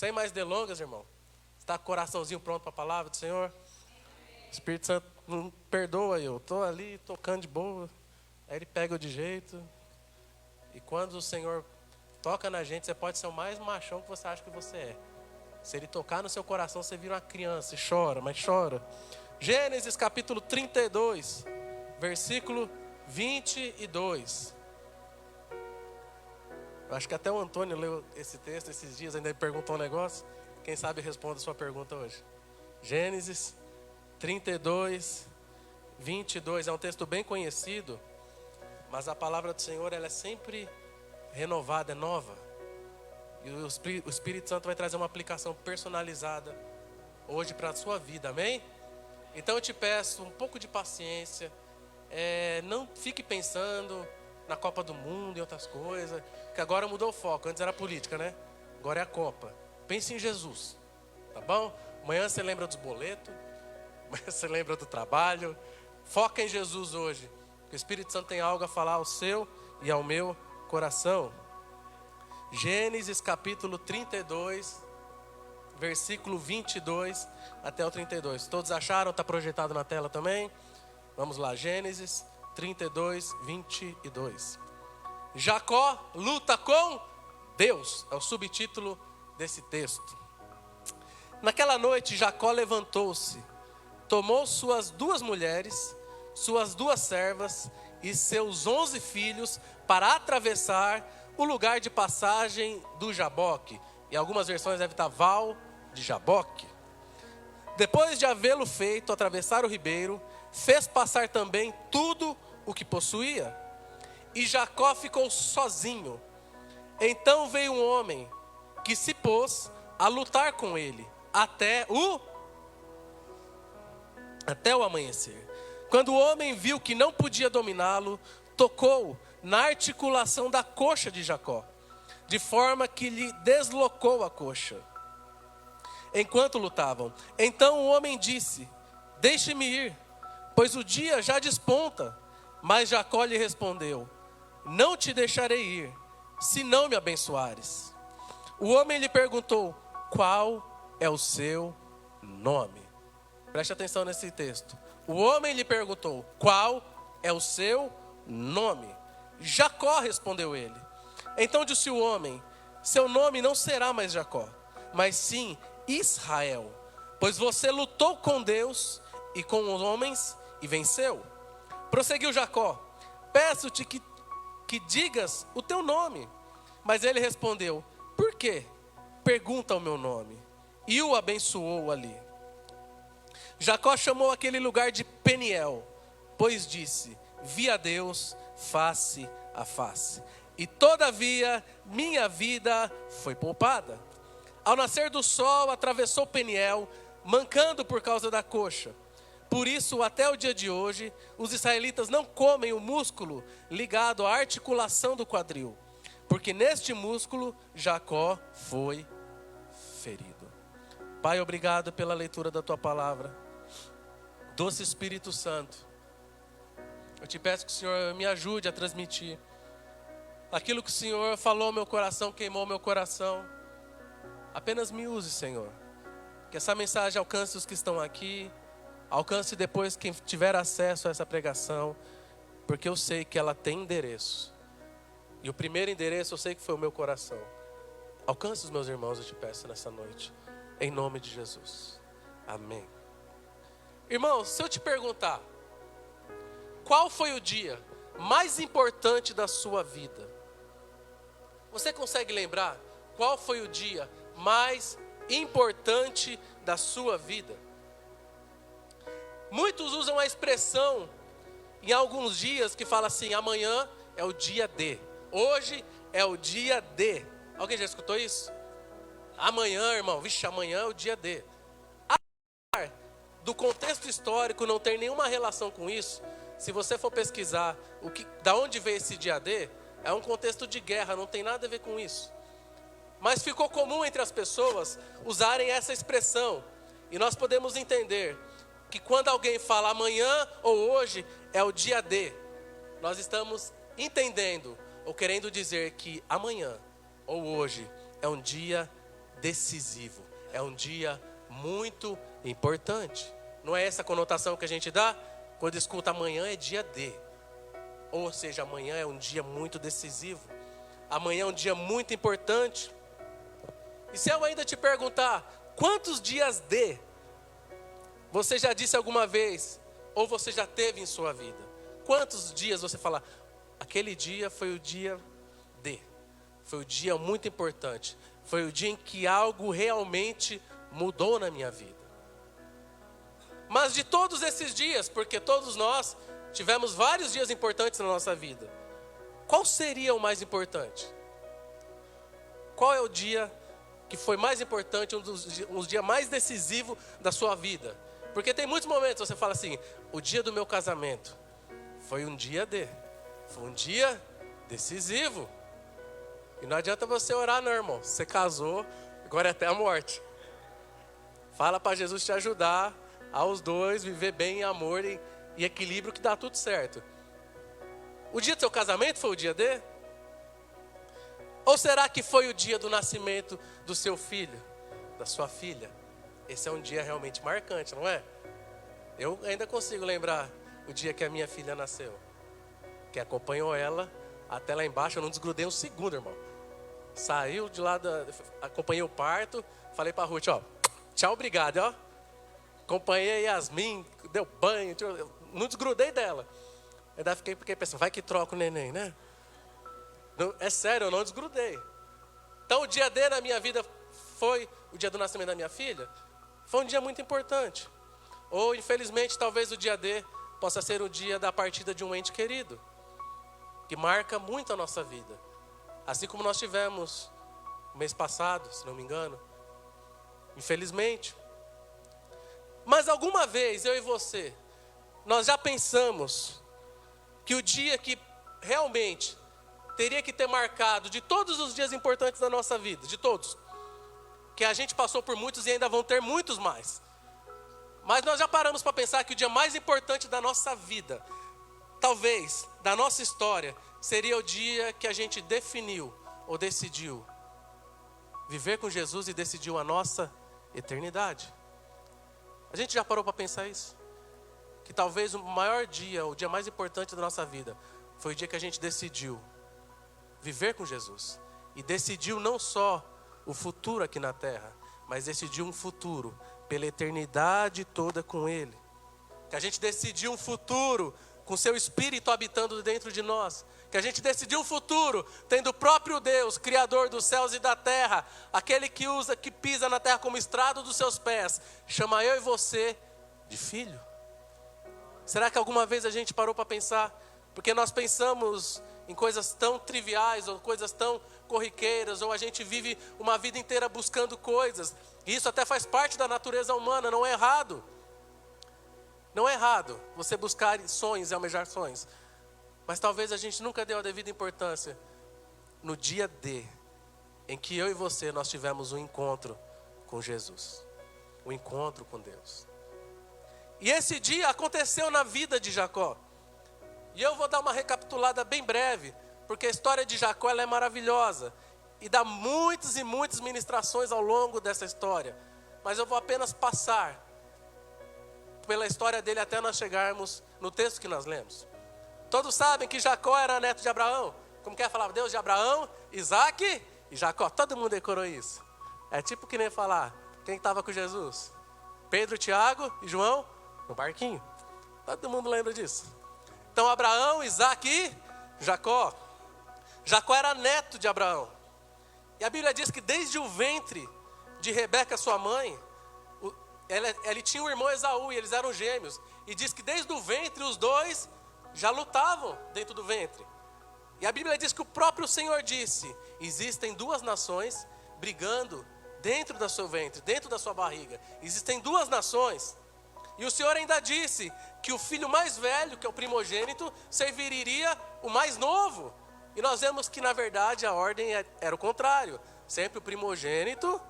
Sem mais delongas, irmão. Está com o coraçãozinho pronto para a palavra do Senhor? Espírito Santo não perdoa eu. Estou ali tocando de boa. Aí Ele pega eu de jeito. E quando o Senhor toca na gente, você pode ser o mais machão que você acha que você é. Se Ele tocar no seu coração, você vira uma criança e chora, mas chora. Gênesis capítulo 32, versículo 22. Eu acho que até o Antônio leu esse texto esses dias, ainda me perguntou um negócio. Quem sabe responde a sua pergunta hoje. Gênesis 32, 22. É um texto bem conhecido, mas a palavra do Senhor ela é sempre renovada, é nova. E o Espírito Santo vai trazer uma aplicação personalizada hoje para a sua vida, amém? Então eu te peço um pouco de paciência. Não fique pensando na Copa do Mundo e outras coisas, que agora mudou o foco. Antes era política, né? Agora é a Copa. Pense em Jesus, tá bom? Amanhã você lembra dos boletos, amanhã você lembra do trabalho. Foca em Jesus hoje, que o Espírito Santo tem algo a falar ao seu e ao meu coração. Gênesis capítulo 32, versículo 22 até o 32. Todos acharam? Está projetado na tela também? Vamos lá, Gênesis 32, 22. Jacó luta com Deus. É o subtítulo desse texto. Naquela noite, Jacó levantou-se, tomou suas 2 mulheres, suas 2 servas e seus 11 filhos para atravessar o lugar de passagem do Jaboque. Em algumas versões deve estar Val de Jaboque. Depois de havê-lo feito atravessar o ribeiro, fez passar também tudo o que possuía. E Jacó ficou sozinho. Então veio um homem que se pôs a lutar com ele até o amanhecer. Quando o homem viu que não podia dominá-lo, tocou na articulação da coxa de Jacó, de forma que lhe deslocou a coxa. Enquanto lutavam, então o homem disse: deixe-me ir, pois o dia já desponta. Mas Jacó lhe respondeu: não te deixarei ir, se não me abençoares. O homem lhe perguntou: qual é o seu nome? Preste atenção nesse texto. O homem lhe perguntou: qual é o seu nome? Jacó, respondeu ele. Então disse o homem: seu nome não será mais Jacó, mas sim Israel, pois você lutou com Deus e com os homens e venceu. Prosseguiu Jacó: peço-te que digas o teu nome. Mas ele respondeu: por quê? Pergunta o meu nome. E o abençoou ali. Jacó chamou aquele lugar de Peniel, pois disse: vi a Deus face a face, e todavia minha vida foi poupada. Ao nascer do sol atravessou Peniel, mancando por causa da coxa. Por isso, até o dia de hoje, os israelitas não comem o músculo ligado à articulação do quadril, porque neste músculo Jacó foi ferido. Pai, obrigado pela leitura da Tua palavra. Doce Espírito Santo, eu te peço que o Senhor me ajude a transmitir aquilo que o Senhor falou ao meu coração, queimou meu coração. Apenas me use, Senhor. Que essa mensagem alcance os que estão aqui, alcance depois quem tiver acesso a essa pregação, porque eu sei que ela tem endereço. E o primeiro endereço eu sei que foi o meu coração. Alcance os meus irmãos, eu te peço nessa noite, em nome de Jesus. Amém. Irmãos, se eu te perguntar, qual foi o dia mais importante da sua vida? Você consegue lembrar qual foi o dia mais importante da sua vida? Muitos usam a expressão em alguns dias que fala assim: amanhã é o dia D, hoje é o dia D. Alguém já escutou isso? Amanhã, irmão, vixe, amanhã é o dia D. Apesar do contexto histórico não ter nenhuma relação com isso, se você for pesquisar da onde veio esse dia D, é um contexto de guerra, não tem nada a ver com isso. Mas ficou comum entre as pessoas usarem essa expressão. E nós podemos entender que quando alguém fala amanhã ou hoje é o dia D, nós estamos entendendo ou querendo dizer que amanhã ou hoje é um dia decisivo. É um dia muito importante. Não é essa a conotação que a gente dá? Quando escuta amanhã é dia D. Ou seja, amanhã é um dia muito decisivo. Amanhã é um dia muito importante. E se eu ainda te perguntar, quantos dias D você já disse alguma vez, ou você já teve em sua vida? Quantos dias você fala, aquele dia foi o dia D. Foi o dia muito importante. Foi o dia em que algo realmente mudou na minha vida. Mas de todos esses dias, porque todos nós tivemos vários dias importantes na nossa vida, qual seria o mais importante? Qual é o dia que foi mais importante, um dia mais decisivo da sua vida? Porque tem muitos momentos você fala assim, o dia do meu casamento foi um dia foi um dia decisivo. E não adianta você orar não, irmão. Você casou, agora é até a morte. Fala para Jesus te ajudar aos dois viver bem em amor e equilíbrio, que dá tudo certo. O dia do seu casamento foi o dia D? Ou será que foi o dia do nascimento do seu filho, da sua filha? Esse é um dia realmente marcante, não é? Eu ainda consigo lembrar o dia que a minha filha nasceu. Que acompanhou ela até lá embaixo, eu não desgrudei um segundo, irmão. Saiu de lá, acompanhei o parto, falei para a Ruth, ó, tchau, obrigado, ó. Acompanhei a Yasmin, deu banho, não desgrudei dela. Ainda fiquei pensando, vai que troca o neném, né? Não, é sério, eu não desgrudei. Então o dia D na minha vida foi o dia do nascimento da minha filha. Foi um dia muito importante. Ou infelizmente talvez o dia D possa ser o dia da partida de um ente querido, que marca muito a nossa vida. Assim como nós tivemos no mês passado, se não me engano. Infelizmente. Mas alguma vez, eu e você, nós já pensamos que o dia que realmente teria que ter marcado de todos os dias importantes da nossa vida, de todos, que a gente passou por muitos e ainda vão ter muitos mais. Mas nós já paramos para pensar que o dia mais importante da nossa vida, talvez, da nossa história, seria o dia que a gente definiu ou decidiu viver com Jesus e decidiu a nossa eternidade. A gente já parou para pensar isso? Que talvez o maior dia, o dia mais importante da nossa vida, foi o dia que a gente decidiu viver com Jesus. E decidiu não só o futuro aqui na terra, mas decidiu um futuro pela eternidade toda com Ele. Que a gente decidiu um futuro com seu Espírito habitando dentro de nós. Que a gente decidiu um futuro tendo o próprio Deus, Criador dos céus e da terra, aquele que pisa na terra como estrado dos seus pés, chama eu e você de filho. Será que alguma vez a gente parou para pensar? Porque nós pensamos em coisas tão triviais ou coisas tão corriqueiras, ou a gente vive uma vida inteira buscando coisas. E isso até faz parte da natureza humana, não é errado. Não é errado você buscar sonhos e almejar sonhos. Mas talvez a gente nunca deu a devida importância no dia D, em que eu e você nós tivemos um encontro com Jesus. Um encontro com Deus. E esse dia aconteceu na vida de Jacó. E eu vou dar uma recapitulada bem breve, porque a história de Jacó ela é maravilhosa. E dá muitas e muitas ministrações ao longo dessa história. Mas eu vou apenas passar pela história dele até nós chegarmos no texto que nós lemos. Todos sabem que Jacó era neto de Abraão. Como que é falar? Deus de Abraão, Isaac e Jacó. Todo mundo decorou isso. É tipo que nem falar, quem estava com Jesus? Pedro, Tiago e João no barquinho. Todo mundo lembra disso. Então Abraão, Isaac e Jacó. Jacó era neto de Abraão. E a Bíblia diz que desde o ventre de Rebeca, sua mãe, ele tinha um irmão Esaú e eles eram gêmeos. E diz que desde o ventre os dois já lutavam dentro do ventre. E a Bíblia diz que o próprio Senhor disse: existem duas nações brigando dentro do seu ventre, dentro da sua barriga. Existem duas nações. E o Senhor ainda disse que o filho mais velho, que é o primogênito, serviria o mais novo. E nós vemos que na verdade a ordem era o contrário. Sempre o primogênito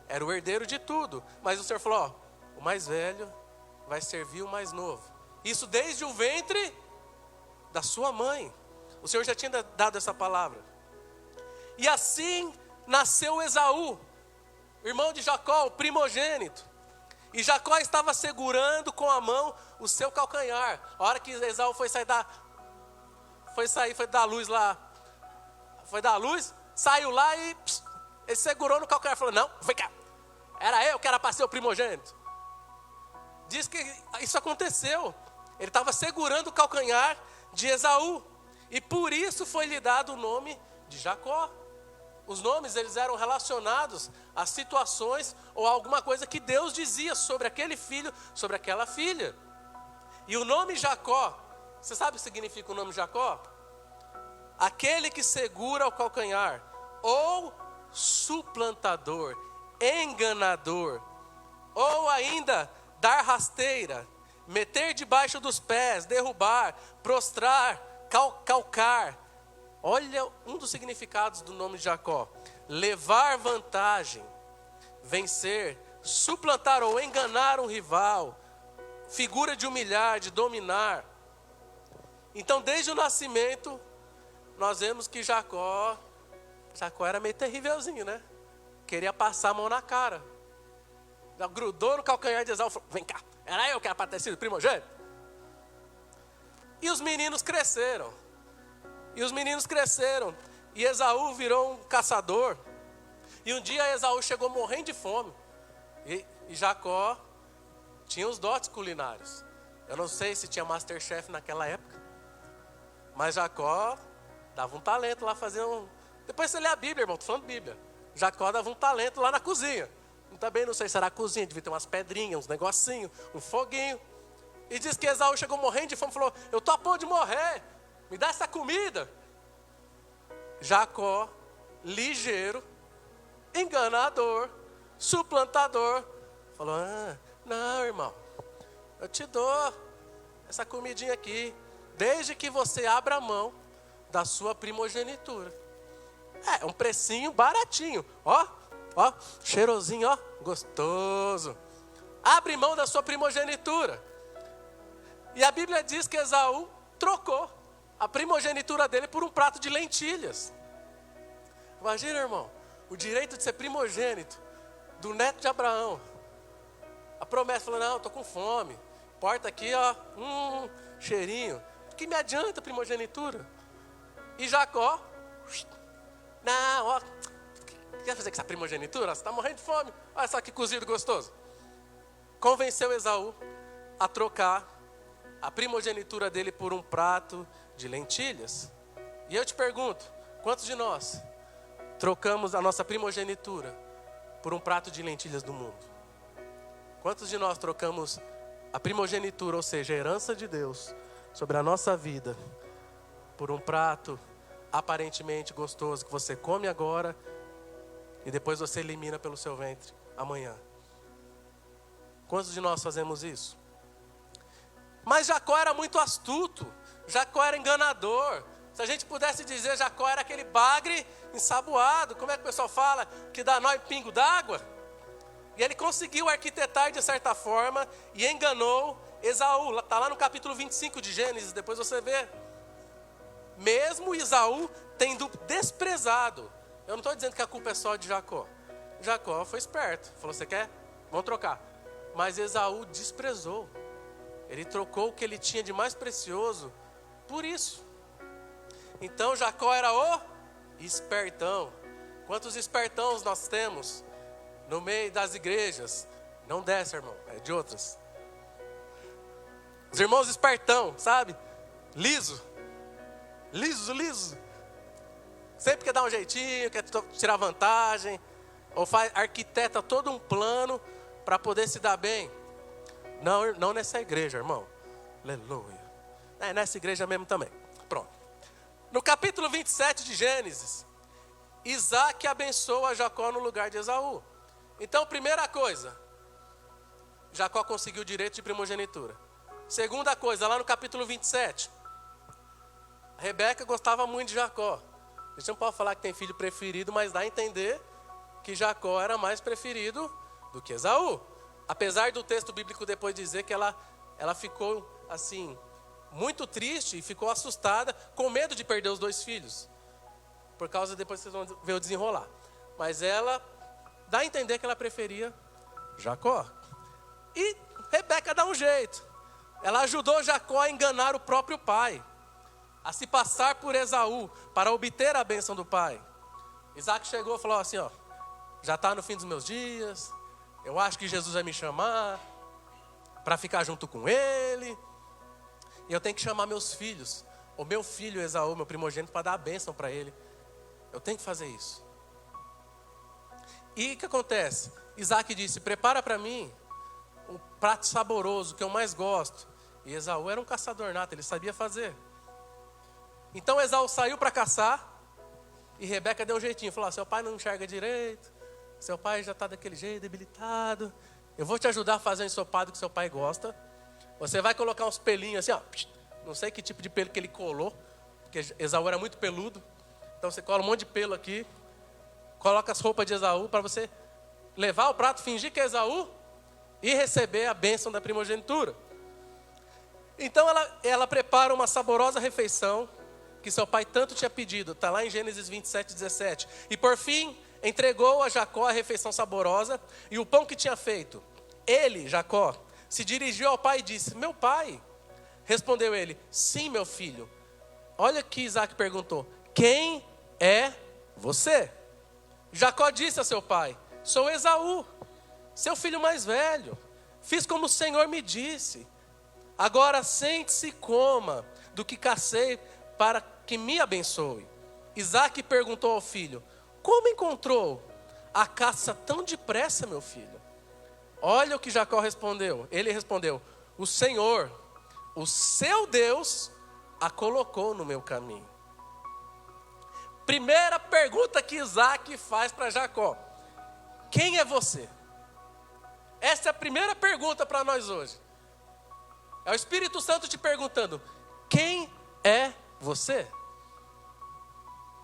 era o herdeiro de tudo. Mas o Senhor falou, ó, o mais velho vai servir o mais novo. Isso desde o ventre da sua mãe. O Senhor já tinha dado essa palavra. E assim nasceu Esaú. irmão de Jacó, o primogênito. E Jacó estava segurando com a mão o seu calcanhar. A hora que Esaú foi dar luz lá. Foi dar luz, saiu lá e ele segurou no calcanhar. Falou, não, vem cá. Era eu que era para ser o primogênito. Diz que isso aconteceu. Ele estava segurando o calcanhar de Esaú. E por isso foi lhe dado o nome de Jacó. Os nomes, eles eram relacionados a situações ou a alguma coisa que Deus dizia sobre aquele filho, sobre aquela filha. E o nome Jacó, você sabe o que significa o nome Jacó? Aquele que segura o calcanhar, ou suplantador, enganador, ou ainda dar rasteira, meter debaixo dos pés, derrubar, prostrar, calcar. Olha um dos significados do nome de Jacó: levar vantagem, vencer, suplantar ou enganar um rival, figura de humilhar, de dominar. Então, desde o nascimento, nós vemos que Jacó era meio terrívelzinho, né? Queria passar a mão na cara. Já grudou no calcanhar de Esaú e falou, vem cá, era eu que era para ter sido primogênito. E os meninos cresceram. E Esaú virou um caçador. E um dia Esaú chegou morrendo de fome. E Jacó tinha os dotes culinários. Eu não sei se tinha Masterchef naquela época. Mas Jacó dava um talento lá, Depois você lê a Bíblia, irmão, tô falando Bíblia. Jacó dava um talento lá na cozinha. Também não sei se era a cozinha, devia ter umas pedrinhas, uns negocinhos, um foguinho. E diz que Esaú chegou morrendo de fome e falou, eu tô a ponto de morrer. Me dá essa comida. Jacó, ligeiro, enganador, suplantador, falou, não, irmão, eu te dou essa comidinha aqui, desde que você abra a mão da sua primogenitura. É um precinho baratinho, ó, cheirosinho, ó, gostoso. Abre mão da sua primogenitura. E a Bíblia diz que Esaú trocou a primogenitura dele por um prato de lentilhas. Imagina, irmão, o direito de ser primogênito do neto de Abraão. A promessa falou, não, estou com fome. Porta aqui, ó, cheirinho. O que me adianta a primogenitura? E Jacó, não, ó, o que quer fazer com essa primogenitura? Você está morrendo de fome. Olha só que cozido gostoso. Convenceu Esaú a trocar a primogenitura dele por um prato de lentilhas. E eu te pergunto, quantos de nós trocamos a nossa primogenitura por um prato de lentilhas do mundo? Quantos de nós trocamos a primogenitura, ou seja, a herança de Deus sobre a nossa vida, por um prato aparentemente gostoso que você come agora e depois você elimina pelo seu ventre amanhã? Quantos de nós fazemos isso? Mas Jacó era muito astuto, Jacó era enganador. Se a gente pudesse dizer, Jacó era aquele bagre ensaboado, como é que o pessoal fala? Que dá nó em pingo d'água. E ele conseguiu arquitetar de certa forma e enganou Esaú. Está lá no capítulo 25 de Gênesis, depois você vê. Mesmo Esaú tendo desprezado. Eu não estou dizendo que a culpa é só de Jacó. Jacó foi esperto, falou, você quer? Vamos trocar. Mas Esaú desprezou. Ele trocou o que ele tinha de mais precioso por isso. Então Jacó era o espertão. Quantos espertãos nós temos no meio das igrejas? Não dessa, irmão, é de outras. Os irmãos espertão, sabe? Liso. Sempre quer dar um jeitinho, quer tirar vantagem, ou arquiteta todo um plano para poder se dar bem. Não nessa igreja, irmão. Aleluia. É nessa igreja mesmo também. Pronto. No capítulo 27 de Gênesis, Isaac abençoa Jacó no lugar de Esaú. Então, primeira coisa, Jacó conseguiu o direito de primogenitura. Segunda coisa, lá no capítulo 27, Rebeca gostava muito de Jacó. A gente não pode falar que tem filho preferido, mas dá a entender que Jacó era mais preferido do que Esaú. Apesar do texto bíblico depois dizer que ela ficou assim, muito triste e ficou assustada, com medo de perder os dois filhos. Por causa, depois vocês vão ver o desenrolar. Mas ela dá a entender que ela preferia Jacó. E Rebeca dá um jeito. Ela ajudou Jacó a enganar o próprio pai, a se passar por Esaú, para obter a bênção do pai. Isaac chegou e falou assim, ó, já está no fim dos meus dias, eu acho que Jesus vai me chamar para ficar junto com ele, e eu tenho que chamar meus filhos, o meu filho Esaú, meu primogênito, para dar a bênção para ele. Eu tenho que fazer isso. E o que acontece? Isaac disse, prepara para mim um prato saboroso, que eu mais gosto. E Esaú era um caçador nato, ele sabia fazer. Então Esaú saiu para caçar, e Rebeca deu um jeitinho, falou, seu pai não enxerga direito, seu pai já está daquele jeito, debilitado, eu vou te ajudar a fazer um ensopado que seu pai gosta. Você vai colocar uns pelinhos assim, ó, não sei que tipo de pelo que ele colou, porque Esaú era muito peludo. Então você cola um monte de pelo aqui, coloca as roupas de Esaú para você levar o prato, fingir que é Esaú e receber a bênção da primogenitura. Então ela prepara uma saborosa refeição que seu pai tanto tinha pedido. Está lá em Gênesis 27, 17. E por fim, entregou a Jacó a refeição saborosa e o pão que tinha feito. Ele, Jacó, se dirigiu ao pai e disse, meu pai. Respondeu ele, sim, meu filho. Olha que Isaac perguntou, quem é você? Jacó disse a seu pai, sou Esaú, seu filho mais velho. Fiz como o Senhor me disse. Agora sente-se e coma do que cacei para que me abençoe. Isaac perguntou ao filho, como encontrou a caça tão depressa, meu filho? Olha o que Jacó respondeu. Ele respondeu, o Senhor, o seu Deus, a colocou no meu caminho. Primeira pergunta que Isaac faz para Jacó. Quem é você? Essa é a primeira pergunta para nós hoje. É o Espírito Santo te perguntando, quem é você?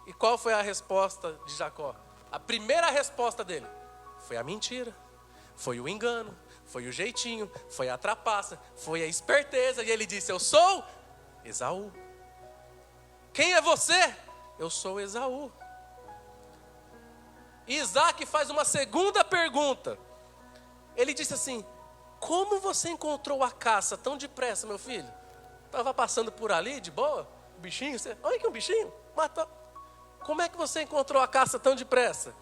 E qual foi a resposta de Jacó? A primeira resposta dele foi a mentira, foi o engano, foi o jeitinho, foi a trapaça, foi a esperteza. E ele disse, eu sou Esaú. Quem é você? Eu sou Esaú. E Isaac faz uma segunda pergunta. Ele disse assim, como você encontrou a caça tão depressa, meu filho? Estava passando por ali, de boa, o bichinho, olha que um bichinho, matou. Como é que você encontrou a caça tão depressa?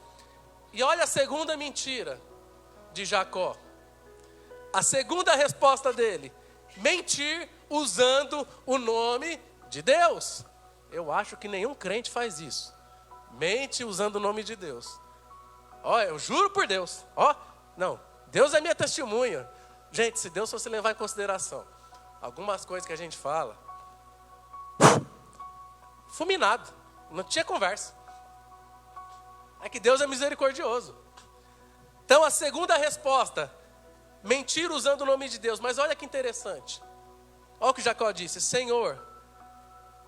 E olha a segunda mentira de Jacó. A segunda resposta dele, mentir usando o nome de Deus. Eu acho que nenhum crente faz isso. Mente usando o nome de Deus. Ó, eu juro por Deus. Ó, não, Deus é minha testemunha. Gente, se Deus fosse levar em consideração algumas coisas que a gente fala, fulminado, não tinha conversa. É que Deus é misericordioso. Então a segunda resposta, mentir usando o nome de Deus. Mas olha que interessante. Olha o que Jacó disse, Senhor,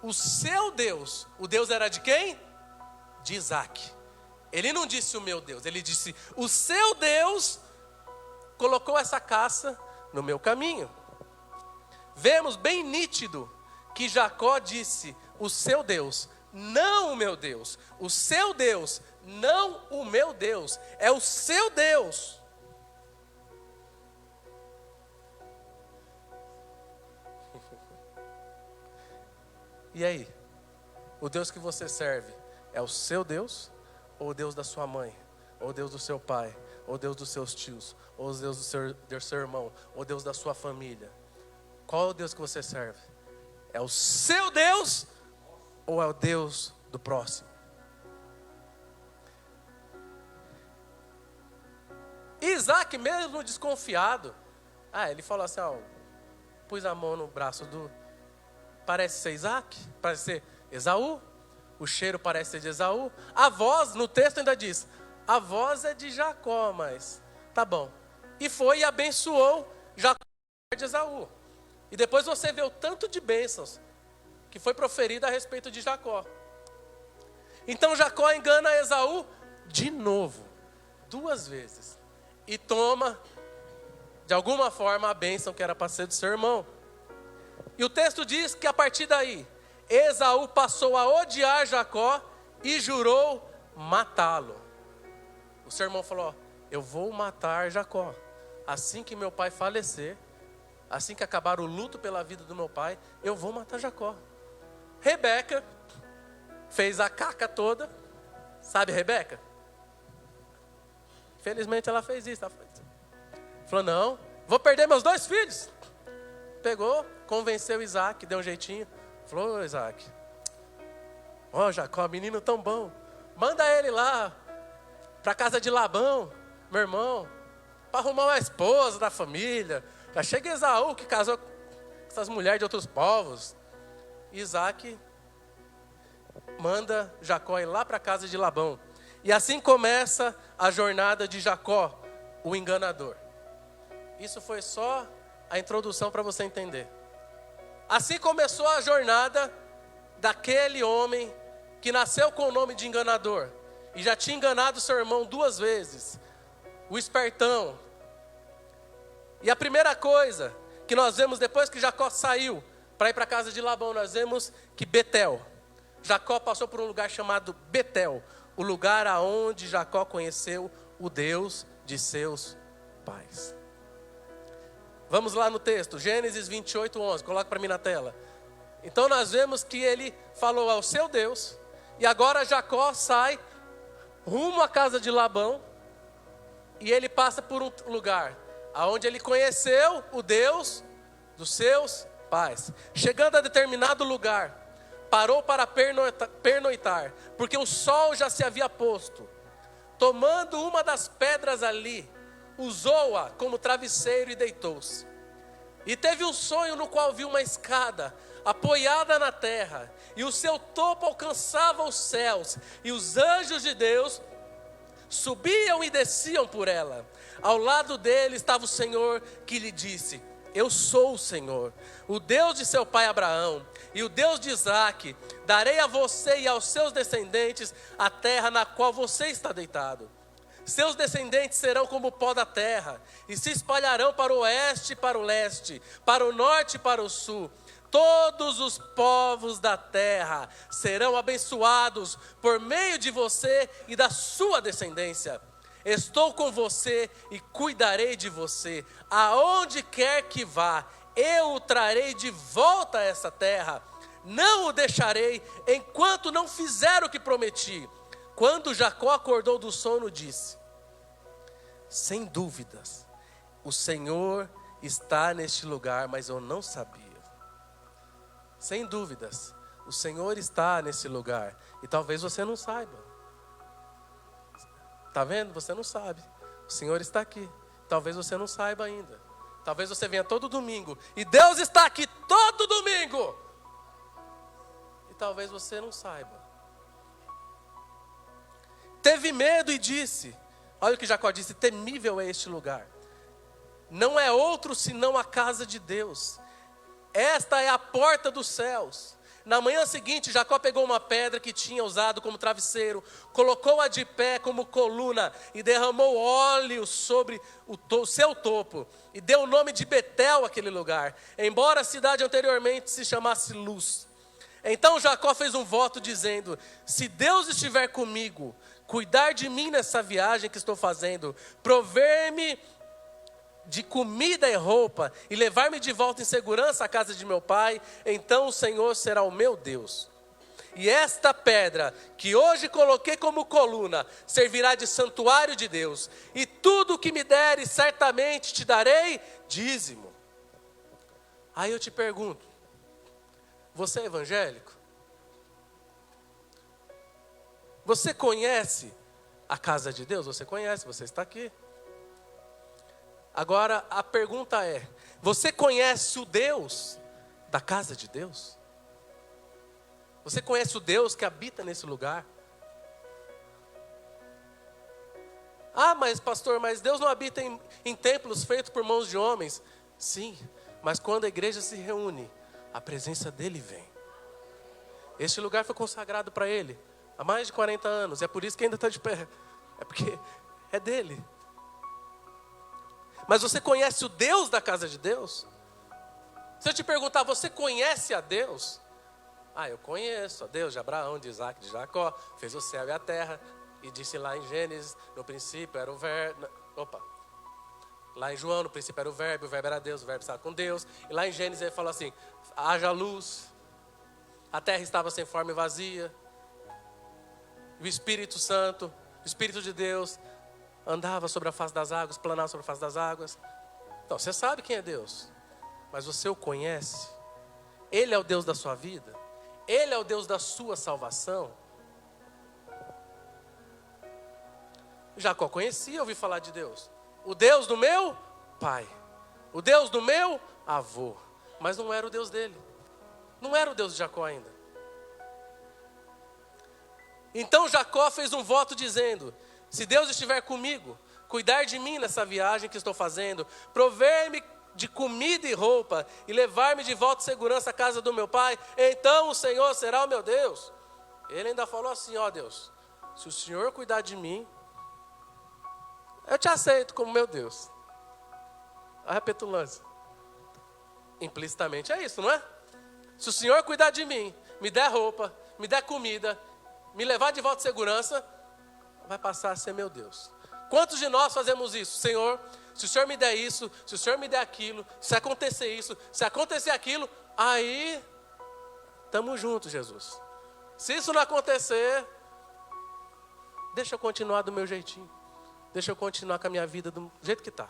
o seu Deus, o Deus era de quem? De Isaac. Ele não disse o meu Deus, ele disse, o seu Deus colocou essa caça no meu caminho. Vemos bem nítido que Jacó disse, o seu Deus, não o meu Deus. O seu Deus, não o meu Deus. É o seu Deus. E aí? O Deus que você serve é o seu Deus? Ou o Deus da sua mãe? Ou o Deus do seu pai? Ou o Deus dos seus tios? Ou o Deus do seu irmão? Ou o Deus da sua família? Qual é o Deus que você serve? É o seu Deus? Ou é o Deus do próximo? Isaac, mesmo desconfiado, ele falou assim, pus a mão no braço do... Parece ser Isaac, parece ser Esaú, o cheiro parece ser de Esaú. A voz, no texto ainda diz, a voz é de Jacó, mas tá bom. E foi e abençoou Jacó de Esaú. E depois você vê o tanto de bênçãos que foi proferida a respeito de Jacó. Então Jacó engana Esaú de novo, 2 vezes. E toma, de alguma forma, a bênção que era para ser do seu irmão. E o texto diz que a partir daí, Esaú passou a odiar Jacó e jurou matá-lo. O seu irmão falou, eu vou matar Jacó. Assim que meu pai falecer, assim que acabar o luto pela vida do meu pai, eu vou matar Jacó. Rebeca fez a caca toda. Sabe Rebeca? Felizmente ela fez isso. Ela falou, não, vou perder meus 2 filhos. Pegou, convenceu Isaac, deu um jeitinho. Falou, Isaac, ó Jacó, menino tão bom. Manda ele lá para casa de Labão, meu irmão, para arrumar uma esposa da família. Já chega Esaú, que casou com essas mulheres de outros povos. Isaac manda Jacó ir lá para a casa de Labão. E assim começa a jornada de Jacó, o enganador. Isso foi só a introdução para você entender. Assim começou a jornada daquele homem que nasceu com o nome de enganador. E já tinha enganado seu irmão 2 vezes. O espertão. E a primeira coisa que nós vemos depois que Jacó saiu para ir para a casa de Labão, nós vemos que Betel. Jacó passou por um lugar chamado Betel. O lugar aonde Jacó conheceu o Deus de seus pais. Vamos lá no texto, Gênesis 28, 11. Coloca para mim na tela. Então nós vemos que ele falou ao seu Deus. E agora Jacó sai rumo à casa de Labão. E ele passa por um lugar aonde ele conheceu o Deus dos seus pais. Chegando a determinado lugar, parou para pernoitar, porque o sol já se havia posto. Tomando uma das pedras ali, usou-a como travesseiro e deitou-se. E teve um sonho no qual viu uma escada apoiada na terra, e o seu topo alcançava os céus, e os anjos de Deus subiam e desciam por ela. Ao lado dele estava o Senhor, que lhe disse: eu sou o Senhor, o Deus de seu pai Abraão e o Deus de Isaac. Darei a você e aos seus descendentes a terra na qual você está deitado. Seus descendentes serão como o pó da terra, e se espalharão para o oeste e para o leste, para o norte e para o sul. Todos os povos da terra serão abençoados por meio de você e da sua descendência. Estou com você e cuidarei de você. Aonde quer que vá, eu o trarei de volta a essa terra. Não o deixarei enquanto não fizer o que prometi. Quando Jacó acordou do sono, disse: sem dúvidas, o Senhor está neste lugar, mas eu não sabia. Sem dúvidas, o Senhor está nesse lugar, e talvez você não saiba. Está vendo? Você não sabe. O Senhor está aqui. Talvez você não saiba ainda. Talvez você venha todo domingo, e Deus está aqui todo domingo. E talvez você não saiba. Teve medo e disse, olha o que Jacó disse: temível é este lugar. Não é outro senão a casa de Deus. Esta é a porta dos céus. Na manhã seguinte, Jacó pegou uma pedra que tinha usado como travesseiro, colocou-a de pé como coluna e derramou óleo sobre o seu topo. E deu o nome de Betel àquele lugar, embora a cidade anteriormente se chamasse Luz. Então Jacó fez um voto dizendo: se Deus estiver comigo, cuidar de mim nessa viagem que estou fazendo, prover-me de comida e roupa, e levar-me de volta em segurança à casa de meu pai, então o Senhor será o meu Deus. E esta pedra, que hoje coloquei como coluna, servirá de santuário de Deus. E tudo o que me deres, certamente te darei dízimo. Aí eu te pergunto, você é evangélico? Você conhece a casa de Deus? Você conhece, você está aqui. Agora a pergunta é: você conhece o Deus da casa de Deus? Você conhece o Deus que habita nesse lugar? Ah, mas pastor, mas Deus não habita em templos feitos por mãos de homens. Sim, mas quando a igreja se reúne, a presença dele vem. Este lugar foi consagrado para ele há mais de 40 anos. É por isso que ainda está de pé. É porque é dele. Mas você conhece o Deus da casa de Deus? Se eu te perguntar, você conhece a Deus? Ah, eu conheço a Deus de Abraão, de Isaac, de Jacó. Fez o céu e a terra. E disse lá em Gênesis, no princípio era o verbo. Opa. Lá em João, no princípio era o verbo era Deus, o verbo estava com Deus. E lá em Gênesis ele falou assim, haja luz, a terra estava sem forma e vazia. O Espírito Santo, o Espírito de Deus, andava sobre a face das águas, planava sobre a face das águas. Então, você sabe quem é Deus, mas você o conhece? Ele é o Deus da sua vida? Ele é o Deus da sua salvação? Jacó conhecia, ouvi falar de Deus. O Deus do meu pai, o Deus do meu avô, mas não era o Deus dele. Não era o Deus de Jacó ainda. Então Jacó fez um voto dizendo, se Deus estiver comigo, cuidar de mim nessa viagem que estou fazendo, prover-me de comida e roupa, e levar-me de volta em segurança à casa do meu pai, então o Senhor será o meu Deus. Ele ainda falou assim, ó Deus, se o Senhor cuidar de mim, eu te aceito como meu Deus. A petulância. Implicitamente é isso, não é? Se o Senhor cuidar de mim, me der roupa, me der comida, me levar de volta em segurança, vai passar a ser meu Deus. Quantos de nós fazemos isso? Senhor, se o Senhor me der isso, se o Senhor me der aquilo, se acontecer isso, se acontecer aquilo, aí estamos juntos, Jesus. Se isso não acontecer, deixa eu continuar do meu jeitinho. Deixa eu continuar com a minha vida do jeito que está.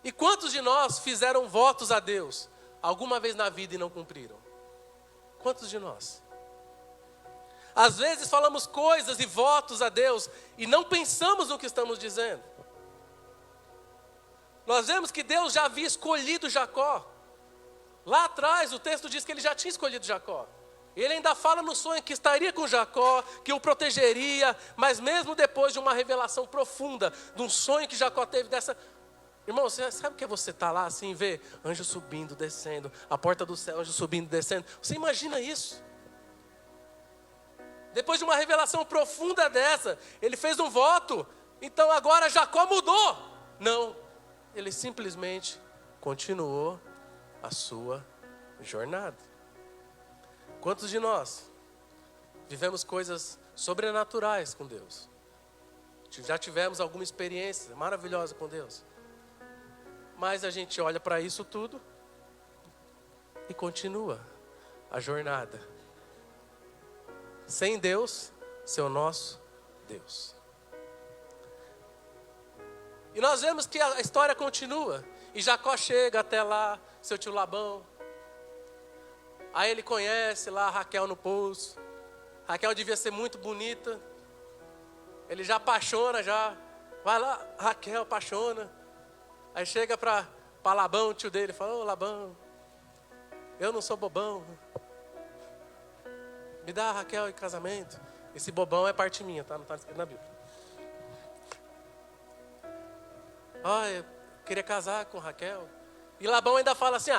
E quantos de nós fizeram votos a Deus alguma vez na vida e não cumpriram? Quantos de nós? Às vezes falamos coisas e votos a Deus e não pensamos no que estamos dizendo. Nós vemos que Deus já havia escolhido Jacó. Lá atrás o texto diz que ele já tinha escolhido Jacó. Ele ainda fala no sonho que estaria com Jacó, que o protegeria, mas mesmo depois de uma revelação profunda, de um sonho que Jacó teve dessa... Irmão, você sabe o que é você estar lá assim, ver anjo subindo, descendo, a porta do céu, anjo subindo, descendo? Você imagina isso? Depois de uma revelação profunda dessa, ele fez um voto, então agora Jacó mudou. Não, ele simplesmente continuou a sua jornada. Quantos de nós vivemos coisas sobrenaturais com Deus? Já tivemos alguma experiência maravilhosa com Deus? Mas a gente olha para isso tudo e continua a jornada. Sem Deus, ser o nosso Deus. E nós vemos que a história continua. E Jacó chega até lá, seu tio Labão. Aí ele conhece lá a Raquel no poço. Raquel devia ser muito bonita. Ele já apaixona, já. Vai lá, Raquel, apaixona. Aí chega para Labão, o tio dele, fala, ô Labão, eu não sou bobão. Me dá a Raquel em casamento. Esse bobão é parte minha, tá? Não está escrito na Bíblia. Eu queria casar com Raquel. E Labão ainda fala assim,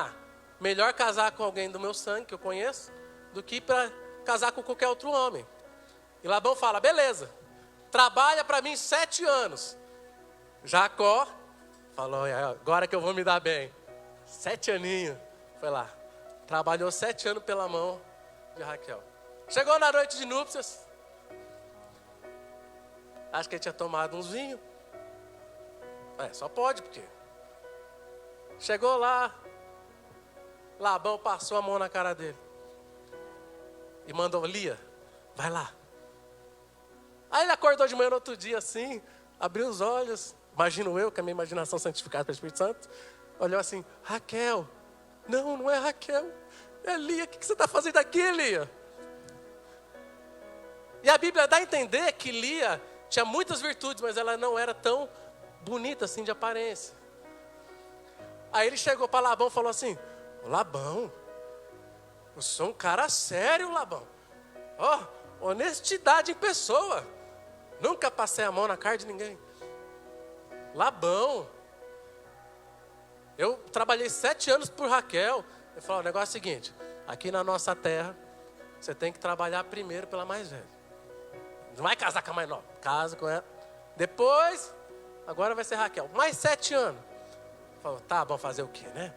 melhor casar com alguém do meu sangue, que eu conheço, do que para casar com qualquer outro homem. E Labão fala, beleza, trabalha para mim 7 anos. Jacó falou, agora que eu vou me dar bem. 7 aninhos, foi lá. Trabalhou 7 anos pela mão de Raquel. Chegou na noite de núpcias. Acho que ele tinha tomado uns vinhos. Só pode, porque... Chegou lá, Labão passou a mão na cara dele. E mandou, Lia, vai lá. Aí ele acordou de manhã no outro dia assim, abriu os olhos, imagino eu, com a minha imaginação santificada pelo Espírito Santo, olhou assim, Raquel. Não é Raquel, é Lia, o que você está fazendo aqui, Lia? E a Bíblia dá a entender que Lia tinha muitas virtudes, mas ela não era tão bonita assim de aparência. Aí ele chegou para Labão e falou assim, Labão, eu sou um cara sério, Labão. Honestidade em pessoa. Nunca passei a mão na cara de ninguém. Labão, eu trabalhei 7 anos por Raquel. Ele falou, o negócio é o seguinte, aqui na nossa terra, você tem que trabalhar primeiro pela mais velha. Não vai casar com a mais nova, casa com ela. Depois, agora vai ser Raquel. Mais 7 anos. Falou, tá, vamos fazer o quê, né?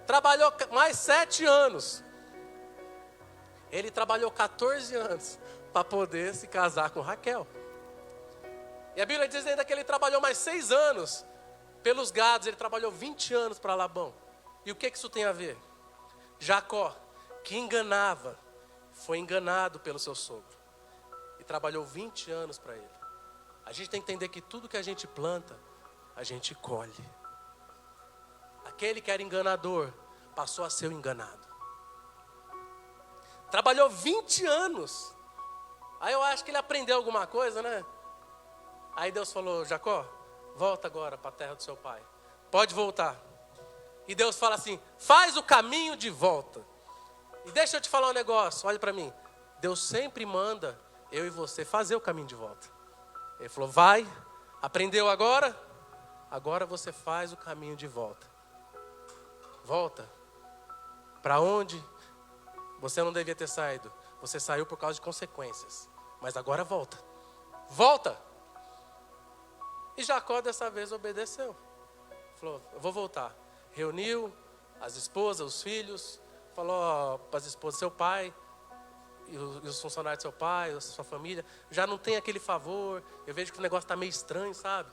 Trabalhou mais 7 anos. Ele trabalhou 14 anos para poder se casar com Raquel. E a Bíblia diz ainda que ele trabalhou mais 6 anos pelos gados, ele trabalhou 20 anos para Labão. E o que isso tem a ver? Jacó, que enganava, foi enganado pelo seu sogro. E trabalhou 20 anos para ele. A gente tem que entender que tudo que a gente planta, a gente colhe. Aquele que era enganador, passou a ser o enganado. Trabalhou 20 anos. Aí eu acho que ele aprendeu alguma coisa, né? Aí Deus falou, Jacó, volta agora para a terra do seu pai. Pode voltar. E Deus fala assim, faz o caminho de volta. E deixa eu te falar um negócio, olha para mim. Deus sempre manda eu e você fazer o caminho de volta. Ele falou, vai, aprendeu agora? Agora você faz o caminho de volta. Volta. Para onde você não devia ter saído. Você saiu por causa de consequências. Mas agora volta. Volta. E Jacó dessa vez obedeceu. Falou, eu vou voltar. Reuniu as esposas, os filhos. Falou para as esposas, seu pai e os funcionários do seu pai, da sua família. Já não tem aquele favor. Eu vejo que o negócio está meio estranho, sabe?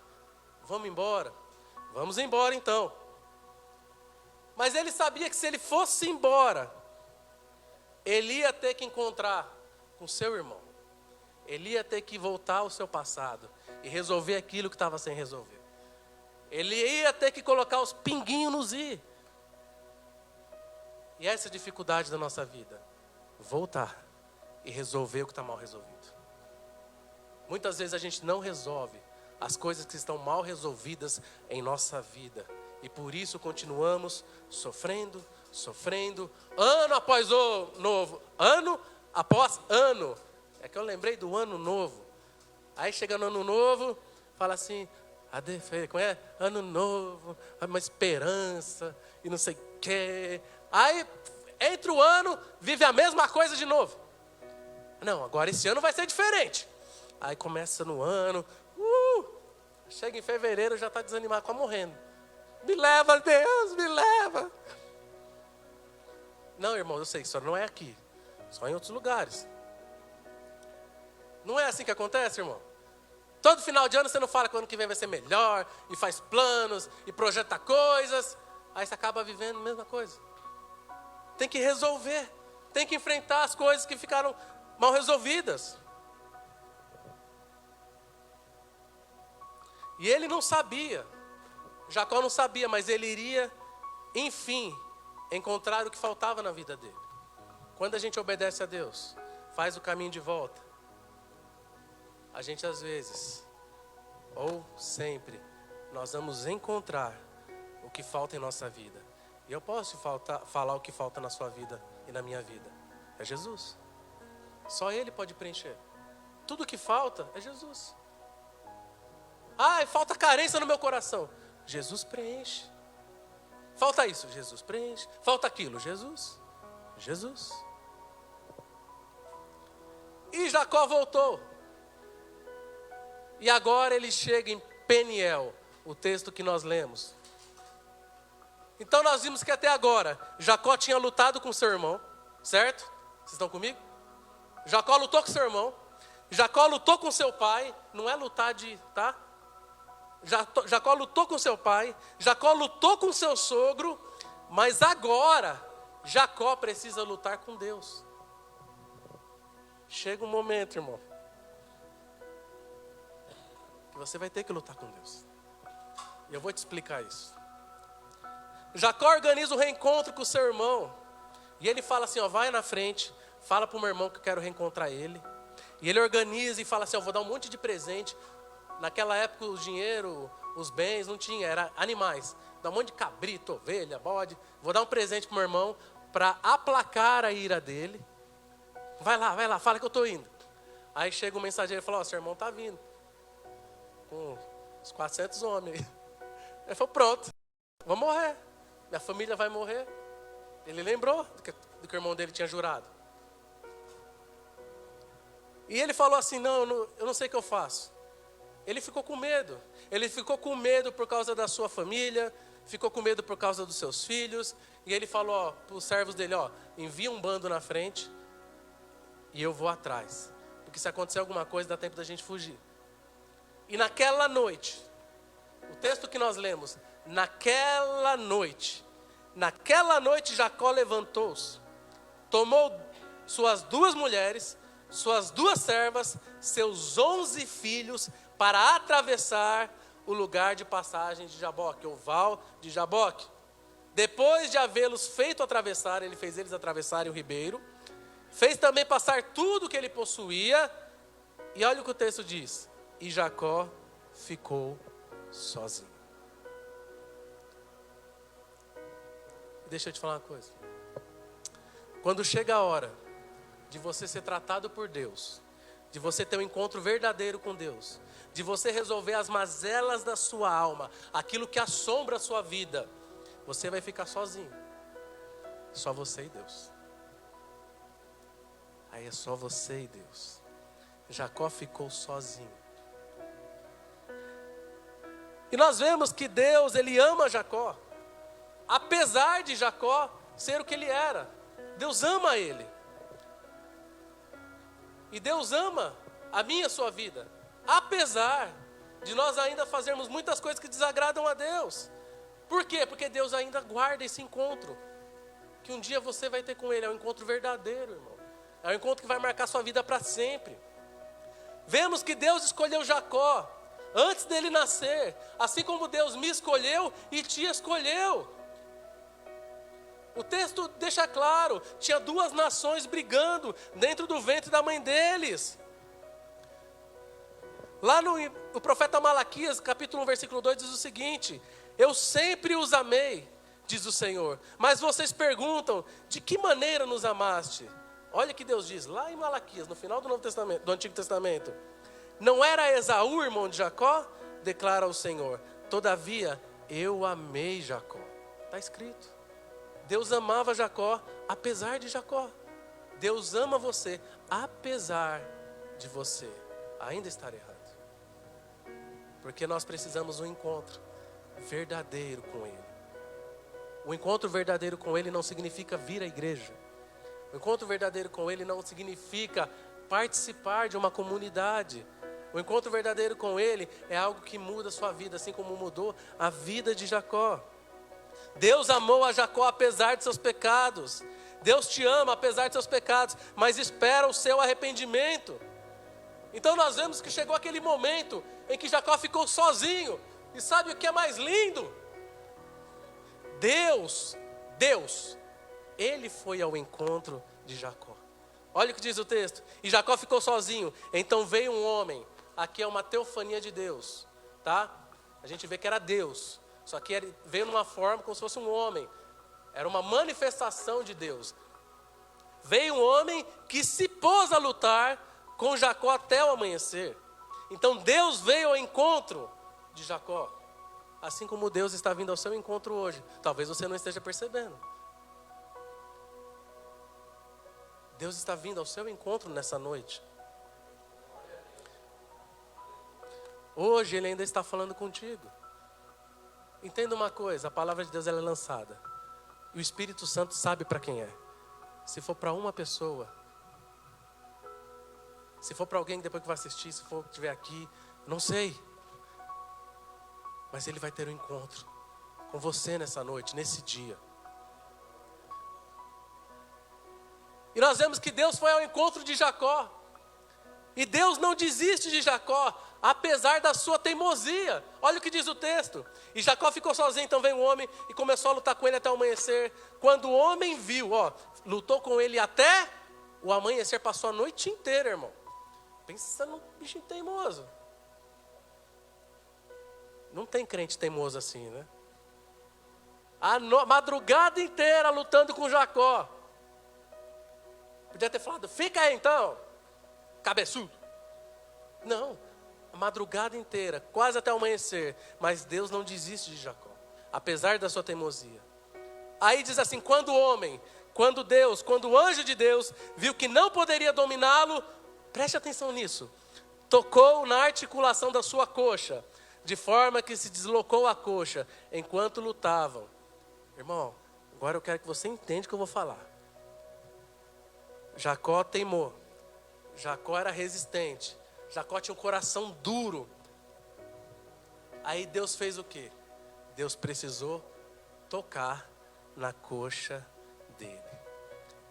Vamos embora. Vamos embora então. Mas ele sabia que se ele fosse embora, ele ia ter que encontrar com seu irmão. Ele ia ter que voltar ao seu passado e resolver aquilo que estava sem resolver. Ele ia ter que colocar os pinguinhos nos i. E essa é a dificuldade da nossa vida. Voltar e resolver o que está mal resolvido. Muitas vezes a gente não resolve as coisas que estão mal resolvidas em nossa vida. E por isso continuamos sofrendo, ano após ano após ano. É que eu lembrei do ano novo. Aí chega no ano novo, fala assim, como é? Ano novo, uma esperança e não sei o quê. Aí, entre o ano, vive a mesma coisa de novo. Não, agora esse ano vai ser diferente. Aí começa no ano, chega em fevereiro, já está desanimado, quase morrendo. Me leva, Deus, me leva. Não, irmão, eu sei, só não é aqui. Só em outros lugares. Não é assim que acontece, irmão? Todo final de ano você não fala que o ano que vem vai ser melhor, e faz planos, e projeta coisas. Aí você acaba vivendo a mesma coisa. Tem que resolver. Tem que enfrentar as coisas que ficaram mal resolvidas. E ele não sabia. Jacó não sabia, mas ele iria, enfim, encontrar o que faltava na vida dele. Quando a gente obedece a Deus, faz o caminho de volta, a gente às vezes, ou sempre, nós vamos encontrar o que falta em nossa vida. E eu posso falar o que falta na sua vida e na minha vida. É Jesus. Só Ele pode preencher. Tudo que falta é Jesus. Falta carência no meu coração. Jesus preenche. Falta isso, Jesus preenche. Falta aquilo, Jesus. E Jacó voltou. E agora ele chega em Peniel, o texto que nós lemos. Então nós vimos que até agora, Jacó tinha lutado com seu irmão, certo? Vocês estão comigo? Jacó lutou com seu irmão. Jacó lutou com seu pai. Não é lutar tá? Jacó lutou com seu pai. Jacó lutou com seu sogro. Mas agora, Jacó precisa lutar com Deus. Chega um momento, irmão, que você vai ter que lutar com Deus. E eu vou te explicar isso. Jacó organiza o reencontro com o seu irmão. E ele fala assim, vai na frente, fala para o meu irmão que eu quero reencontrar ele. E ele organiza e fala assim, eu vou dar um monte de presente. Naquela época o dinheiro, os bens não tinha, era animais. Dá um monte de cabrito, ovelha, bode. Vou dar um presente para o meu irmão para aplacar a ira dele. Vai lá, fala que eu estou indo. Aí chega o mensageiro e fala, seu irmão está vindo. Com uns 400 homens. Ele falou, pronto, vou morrer. Minha família vai morrer. Ele lembrou do que o irmão dele tinha jurado. E ele falou assim, eu não sei o que eu faço. Ele ficou com medo. Ele ficou com medo por causa da sua família. Ficou com medo por causa dos seus filhos. E ele falou para os servos dele, envia um bando na frente e eu vou atrás. Porque se acontecer alguma coisa, dá tempo da gente fugir. E naquela noite, o texto que nós lemos, naquela noite Jacó levantou-se, tomou suas 2 mulheres, suas 2 servas, seus 11 filhos, para atravessar o lugar de passagem de Jaboque, o val de Jaboque. Depois de havê-los feito atravessar, ele fez eles atravessarem o ribeiro, fez também passar tudo que ele possuía, e olha o que o texto diz: e Jacó ficou sozinho. Deixa eu te falar uma coisa. Quando chega a hora de você ser tratado por Deus, de você ter um encontro verdadeiro com Deus, de você resolver as mazelas da sua alma, aquilo que assombra a sua vida, você vai ficar sozinho. Só você e Deus. Aí é só você e Deus. Jacó ficou sozinho. E nós vemos que Deus, Ele ama Jacó. Apesar de Jacó ser o que ele era, Deus ama ele. E Deus ama a minha e a sua vida. Apesar de nós ainda fazermos muitas coisas que desagradam a Deus. Por quê? Porque Deus ainda guarda esse encontro que um dia você vai ter com Ele. É um encontro verdadeiro, irmão. É um encontro que vai marcar sua vida para sempre. Vemos que Deus escolheu Jacó antes dele nascer, assim como Deus me escolheu e te escolheu. O texto deixa claro, tinha 2 nações brigando dentro do ventre da mãe deles. Lá no profeta Malaquias, capítulo 1, versículo 2, diz o seguinte: eu sempre os amei, diz o Senhor, mas vocês perguntam, de que maneira nos amaste? Olha o que Deus diz, lá em Malaquias, no final do Novo Testamento, do Antigo Testamento: não era Esaú, irmão de Jacó? Declara o Senhor, todavia eu amei Jacó. Está escrito. Deus amava Jacó, apesar de Jacó. Deus ama você, apesar de você ainda estar errado. Porque nós precisamos de um encontro verdadeiro com Ele. O encontro verdadeiro com Ele não significa vir à igreja. O encontro verdadeiro com Ele não significa participar de uma comunidade. O encontro verdadeiro com Ele é algo que muda a sua vida, assim como mudou a vida de Jacó. Deus amou a Jacó apesar de seus pecados. Deus te ama apesar de seus pecados, mas espera o seu arrependimento. Então nós vemos que chegou aquele momento em que Jacó ficou sozinho. E sabe o que é mais lindo? Deus, Ele foi ao encontro de Jacó. Olha o que diz o texto. E Jacó ficou sozinho. Então veio um homem. Aqui é uma teofania de Deus, tá? A gente vê que era Deus. Só que ele veio numa forma como se fosse um homem. Era uma manifestação de Deus. Veio um homem que se pôs a lutar com Jacó até o amanhecer. Então Deus veio ao encontro de Jacó. Assim como Deus está vindo ao seu encontro hoje. Talvez você não esteja percebendo. Deus está vindo ao seu encontro nessa noite. Hoje Ele ainda está falando contigo. Entenda uma coisa, a palavra de Deus ela é lançada. E o Espírito Santo sabe para quem é. Se for para uma pessoa, se for para alguém que depois que vai assistir, se for que estiver aqui, não sei. Mas Ele vai ter um encontro com você nessa noite, nesse dia. E nós vemos que Deus foi ao encontro de Jacó. E Deus não desiste de Jacó, apesar da sua teimosia. Olha o que diz o texto. E Jacó ficou sozinho, então veio um homem e começou a lutar com ele até o amanhecer. Quando o homem viu, lutou com ele até o amanhecer, passou a noite inteira, irmão. Pensa num bichinho teimoso. Não tem crente teimoso assim, né? A madrugada inteira lutando com Jacó. Podia ter falado, fica aí então, cabeçudo. Não, a madrugada inteira, quase até o amanhecer. Mas Deus não desiste de Jacó, apesar da sua teimosia. Aí diz assim, quando o anjo de Deus viu que não poderia dominá-lo, preste atenção nisso, tocou na articulação da sua coxa, de forma que se deslocou a coxa, enquanto lutavam. Irmão, agora eu quero que você entenda o que eu vou falar. Jacó teimou. Jacó era resistente. Jacó tinha um coração duro. Aí Deus fez o quê? Deus precisou tocar na coxa dele.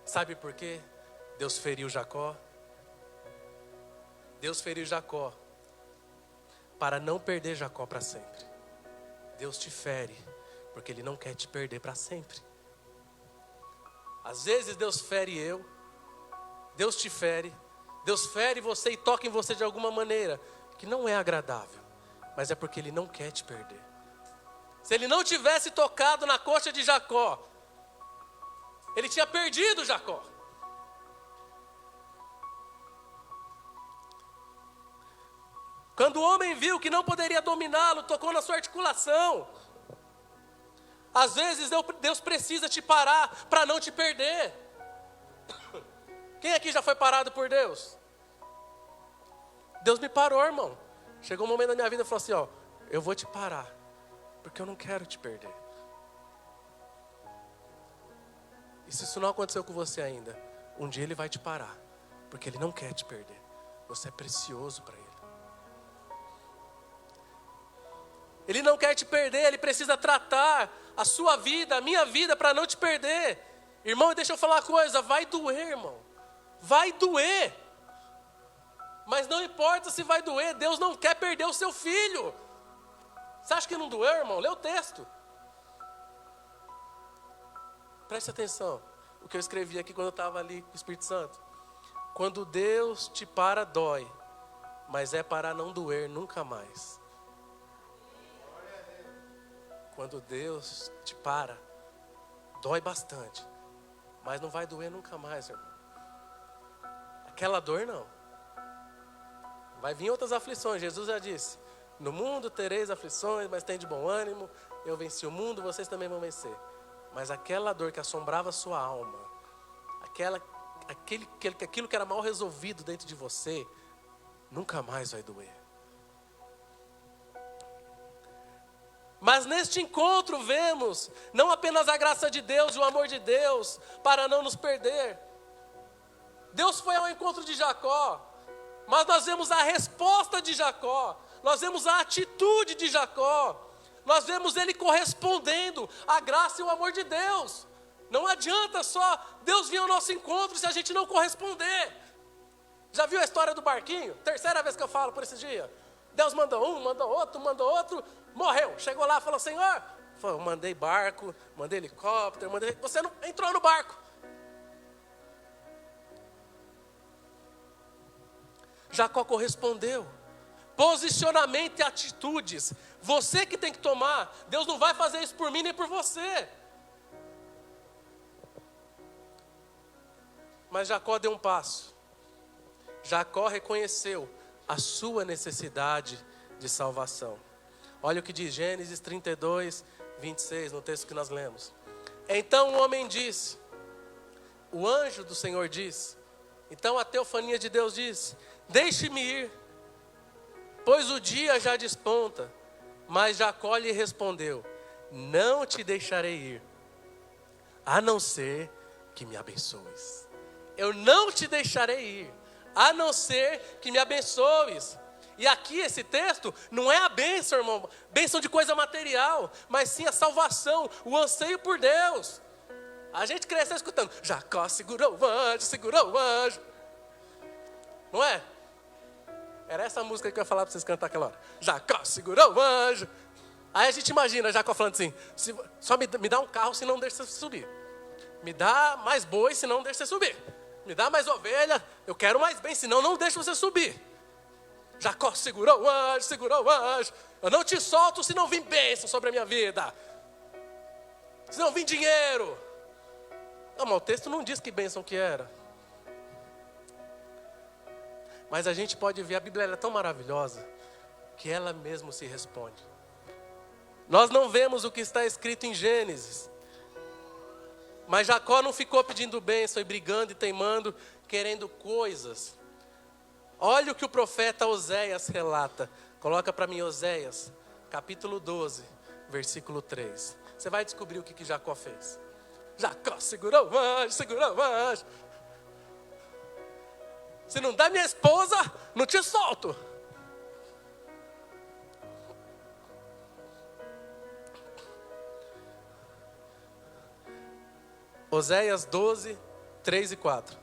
Sabe por quê? Deus feriu Jacó. Deus feriu Jacó para não perder Jacó para sempre. Deus te fere porque Ele não quer te perder para sempre. Às vezes Deus fere eu, Deus te fere, Deus fere você e toca em você de alguma maneira que não é agradável, mas é porque Ele não quer te perder. Se Ele não tivesse tocado na coxa de Jacó, Ele tinha perdido Jacó. Quando o homem viu que não poderia dominá-lo, tocou na sua articulação. Às vezes Deus precisa te parar para não te perder. Quem aqui já foi parado por Deus? Deus me parou, irmão. Chegou um momento da minha vida e falou assim, ó, eu vou te parar, porque eu não quero te perder. E se isso não aconteceu com você ainda, um dia Ele vai te parar, porque Ele não quer te perder. Você é precioso para Ele. Ele não quer te perder, Ele precisa tratar a sua vida, a minha vida, para não te perder. Irmão, deixa eu falar uma coisa, vai doer, irmão. Vai doer. Mas não importa se vai doer, Deus não quer perder o seu filho. Você acha que não doeu, irmão? Lê o texto. Preste atenção. O que eu escrevi aqui quando eu estava ali com o Espírito Santo. Quando Deus te para, dói. Mas é para não doer nunca mais. Quando Deus te para, dói bastante. Mas não vai doer nunca mais, irmão. Aquela dor não. Vai vir outras aflições. Jesus já disse, no mundo tereis aflições, mas tem de bom ânimo. Eu venci o mundo, vocês também vão vencer. Mas aquela dor que assombrava a sua alma, aquilo que era mal resolvido dentro de você, nunca mais vai doer. Mas neste encontro vemos não apenas a graça de Deus e o amor de Deus para não nos perder. Deus foi ao encontro de Jacó, mas nós vemos a resposta de Jacó, nós vemos a atitude de Jacó, nós vemos ele correspondendo à graça e o amor de Deus. Não adianta só Deus vir ao nosso encontro se a gente não corresponder. Já viu a história do barquinho? Terceira vez que eu falo por esses dias. Deus mandou um, mandou outro, morreu. Chegou lá e falou, Senhor, eu mandei barco, mandei helicóptero, você não entrou no barco. Jacó correspondeu. Posicionamento e atitudes. Você que tem que tomar. Deus não vai fazer isso por mim nem por você. Mas Jacó deu um passo. Jacó reconheceu a sua necessidade de salvação. Olha o que diz Gênesis 32, 26, no texto que nós lemos. Então o homem disse, o anjo do Senhor disse, então a teofania de Deus disse, deixe-me ir, pois o dia já desponta. Mas Jacó lhe respondeu, não te deixarei ir, a não ser que me abençoes. Eu não te deixarei ir, a não ser que me abençoes. E aqui esse texto não é a bênção, irmão, bênção de coisa material, mas sim a salvação, o anseio por Deus. A gente cresceu escutando, Jacó segurou o anjo. Não é? Era essa música que eu ia falar para vocês cantar aquela hora. Jacó segurou o anjo. Aí a gente imagina Jacó falando assim, só me dá um carro, senão deixa você subir. Me dá mais boi, senão não deixa você subir. Me dá mais ovelha, eu quero mais bem, senão não deixa você subir. Jacó segurou o anjo. Eu não te solto se não vir bênção sobre a minha vida. Se não vir dinheiro. Não, mas o texto não diz que bênção que era. Mas a gente pode ver, a Bíblia é tão maravilhosa, que ela mesma se responde. Nós não vemos o que está escrito em Gênesis. Mas Jacó não ficou pedindo bênção e brigando e teimando, querendo coisas. Olha o que o profeta Oséias relata. Coloca para mim Oséias, capítulo 12, versículo 3. Você vai descobrir o que Jacó fez. Jacó segurou o anjo. Se não dá minha esposa, não te solto. Oséias 12, 3 e 4.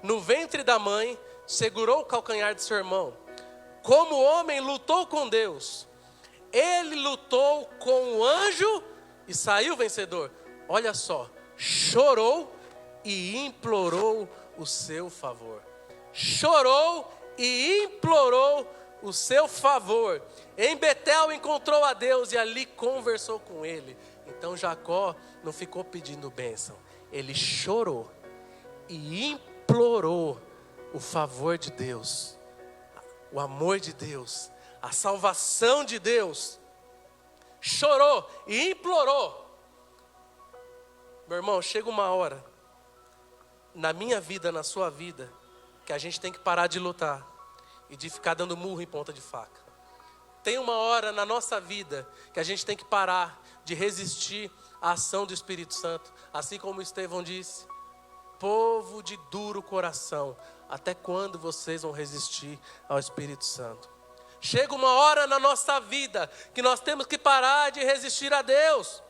No ventre da mãe, segurou o calcanhar de seu irmão. Como o homem lutou com Deus, ele lutou com o anjo e saiu vencedor. Olha só, chorou e implorou o seu favor. Chorou e implorou o seu favor. Em Betel encontrou a Deus e ali conversou com ele. Então Jacó não ficou pedindo bênção. Ele chorou e implorou o favor de Deus, o amor de Deus, a salvação de Deus. Chorou e implorou. Meu irmão, chega uma hora, na minha vida, na sua vida, que a gente tem que parar de lutar e de ficar dando murro em ponta de faca. Tem uma hora na nossa vida que a gente tem que parar de resistir à ação do Espírito Santo. Assim como Estevão disse: povo de duro coração, até quando vocês vão resistir ao Espírito Santo? Chega uma hora na nossa vida que nós temos que parar de resistir a Deus.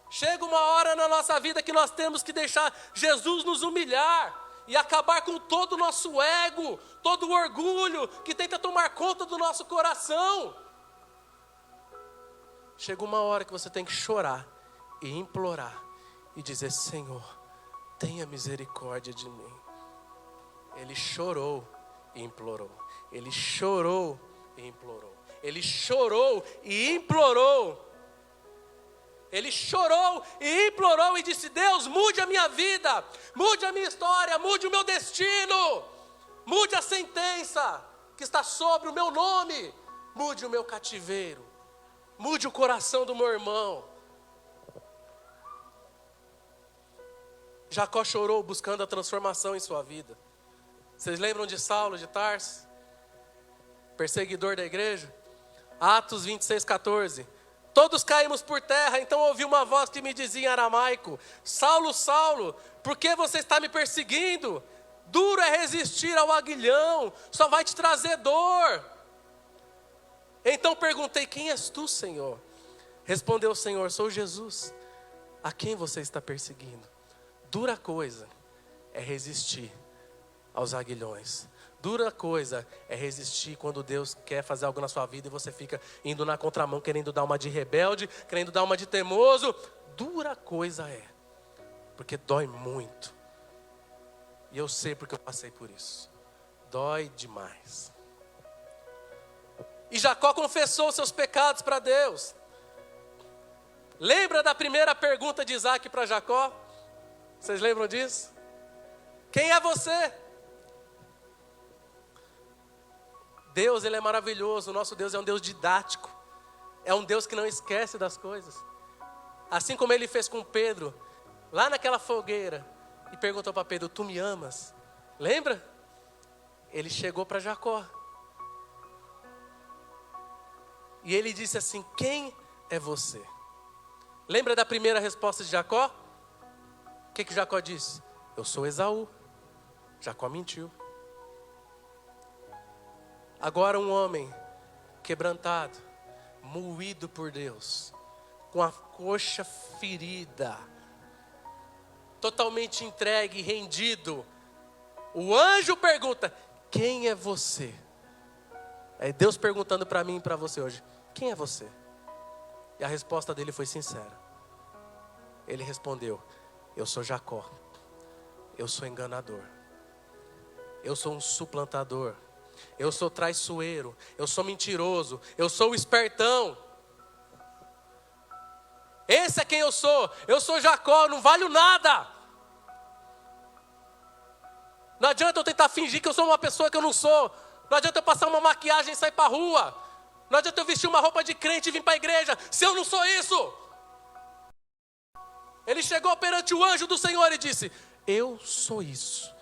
Chega uma hora na nossa vida que nós temos que deixar Jesus nos humilhar e acabar com todo o nosso ego, todo o orgulho que tenta tomar conta do nosso coração. Chega uma hora que você tem que chorar e implorar e dizer: Senhor, tenha misericórdia de mim. Ele chorou e implorou. Ele chorou e implorou. Ele chorou e implorou. Ele chorou e implorou e disse: Deus, mude a minha vida, mude a minha história, mude o meu destino, mude a sentença que está sobre o meu nome, mude o meu cativeiro, mude o coração do meu irmão. Jacó chorou buscando a transformação em sua vida. Vocês lembram de Saulo de Tarso, perseguidor da igreja? Atos 26, 14. Todos caímos por terra, então ouvi uma voz que me dizia em aramaico: Saulo, Saulo, por que você está me perseguindo? Duro é resistir ao aguilhão, só vai te trazer dor. Então perguntei: quem és tu, Senhor? Respondeu o Senhor: sou Jesus, a quem você está perseguindo. Dura coisa é resistir aos aguilhões. Dura coisa é resistir quando Deus quer fazer algo na sua vida e você fica indo na contramão, querendo dar uma de rebelde, querendo dar uma de teimoso. Dura coisa é, porque dói muito. E eu sei porque eu passei por isso. Dói demais. E Jacó confessou seus pecados para Deus. Lembra da primeira pergunta de Isaac para Jacó? Vocês lembram disso? Quem é você? Deus, Ele é maravilhoso. O nosso Deus é um Deus didático. É um Deus que não esquece das coisas. Assim como Ele fez com Pedro, lá naquela fogueira, e perguntou para Pedro: tu me amas? Lembra? Ele chegou para Jacó. E ele disse assim: quem é você? Lembra da primeira resposta de Jacó? O que Jacó disse? Eu sou Esaú. Jacó mentiu. Agora um homem quebrantado, moído por Deus, com a coxa ferida, totalmente entregue, rendido. O anjo pergunta: quem é você? É Deus perguntando para mim e para você hoje: quem é você? E a resposta dele foi sincera. Ele respondeu: eu sou Jacó. Eu sou enganador. Eu sou um suplantador. Eu sou traiçoeiro. Eu sou mentiroso. Eu sou o espertão. Esse é quem eu sou. Eu sou Jacó, não valho nada. Não adianta eu tentar fingir que eu sou uma pessoa que eu não sou. Não adianta eu passar uma maquiagem e sair para a rua. Não adianta eu vestir uma roupa de crente e vir para a igreja, se eu não sou isso. Ele chegou perante o anjo do Senhor e disse: eu sou isso.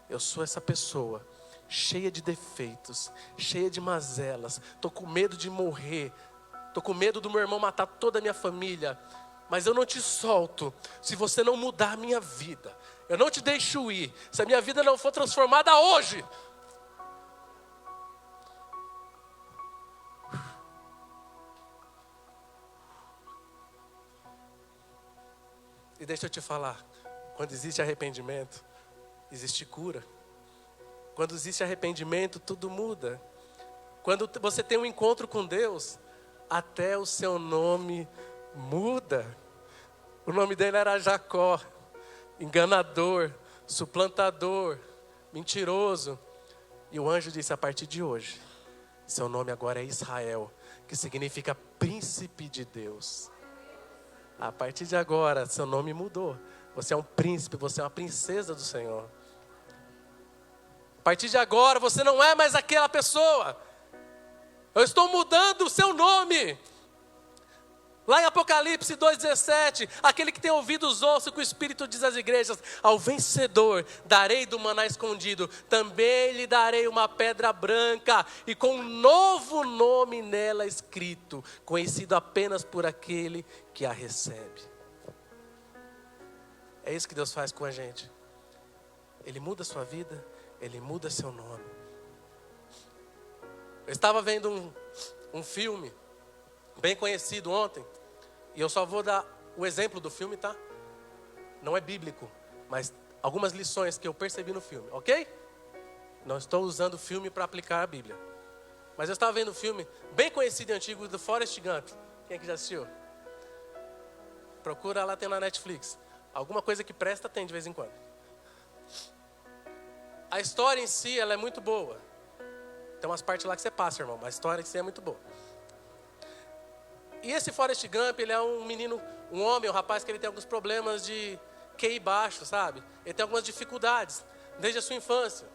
Eu sou essa pessoa, cheia de defeitos, cheia de mazelas. Estou com medo de morrer. Estou com medo do meu irmão matar toda a minha família. Mas eu não te solto se você não mudar a minha vida. Eu não te deixo ir se a minha vida não for transformada hoje. E deixa eu te falar, Quando existe arrependimento, existe cura. Quando existe arrependimento, tudo muda. Quando você tem um encontro com Deus, até o seu nome muda. O nome dele era Jacó, enganador, suplantador, mentiroso. E o anjo disse: a partir de hoje, seu nome agora é Israel, que significa príncipe de Deus. A partir de agora, seu nome mudou. Você é um príncipe, você é uma princesa do Senhor. A partir de agora, você não é mais aquela pessoa. Eu estou mudando o seu nome. Lá em Apocalipse 2,17, aquele que tem ouvidos ouça o que o Espírito diz às igrejas: ao vencedor darei do maná escondido, também lhe darei uma pedra branca, e com um novo nome nela escrito, conhecido apenas por aquele que a recebe. É isso que Deus faz com a gente. Ele muda a sua vida, Ele muda seu nome. Eu estava vendo um filme bem conhecido ontem, e eu só vou dar o exemplo do filme, tá? Não é bíblico, mas algumas lições que eu percebi no filme, ok? Não estou usando o filme para aplicar a Bíblia. Mas eu estava vendo um filme bem conhecido e antigo, do Forrest Gump. Quem é que já assistiu? Procura lá, tem na Netflix. Alguma coisa que presta tem de vez em quando. A história em si, ela é muito boa. Tem umas partes lá que você passa, irmão, mas a história em si é muito boa. E esse Forrest Gump, ele é um menino, um homem, um rapaz que ele tem alguns problemas de QI baixo, sabe? Ele tem algumas dificuldades, desde a sua infância.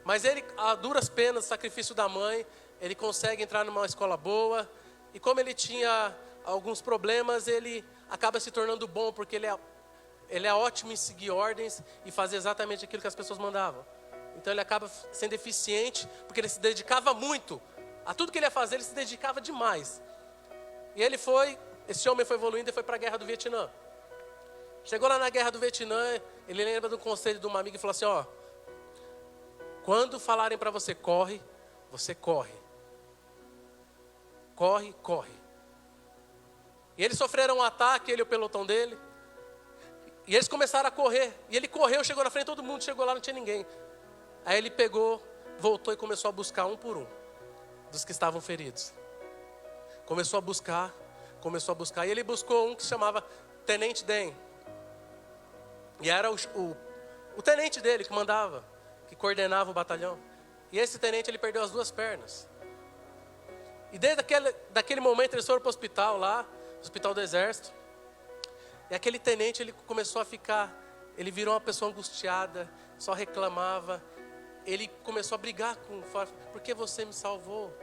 Mas ele, a duras penas, sacrifício da mãe, ele consegue entrar numa escola boa. E como ele tinha alguns problemas, ele acaba se tornando bom, porque ele é ótimo em seguir ordens e fazer exatamente aquilo que as pessoas mandavam. Então ele acaba sendo eficiente, porque ele se dedicava muito. A tudo que ele ia fazer, ele se dedicava demais. E esse homem foi evoluindo e foi para a guerra do Vietnã. Chegou lá na guerra do Vietnã, ele lembra do conselho de uma amiga e falou assim: ó, quando falarem para você corre, você corre. Corre, corre. E eles sofreram um ataque, ele e o pelotão dele. E eles começaram a correr. E ele correu, chegou na frente, todo mundo chegou lá, não tinha ninguém. Aí ele pegou, voltou e começou a buscar um por um dos que estavam feridos. Começou a buscar. E ele buscou um que se chamava Tenente Dan. E era o tenente dele que mandava, que coordenava o batalhão. E esse tenente, ele perdeu as 2 pernas. E desde daquele momento eles foram para o hospital lá, hospital do exército. E aquele tenente, ele começou a ficar, ele virou uma pessoa angustiada, só reclamava. Ele começou a brigar com o Forrest: por que você me salvou?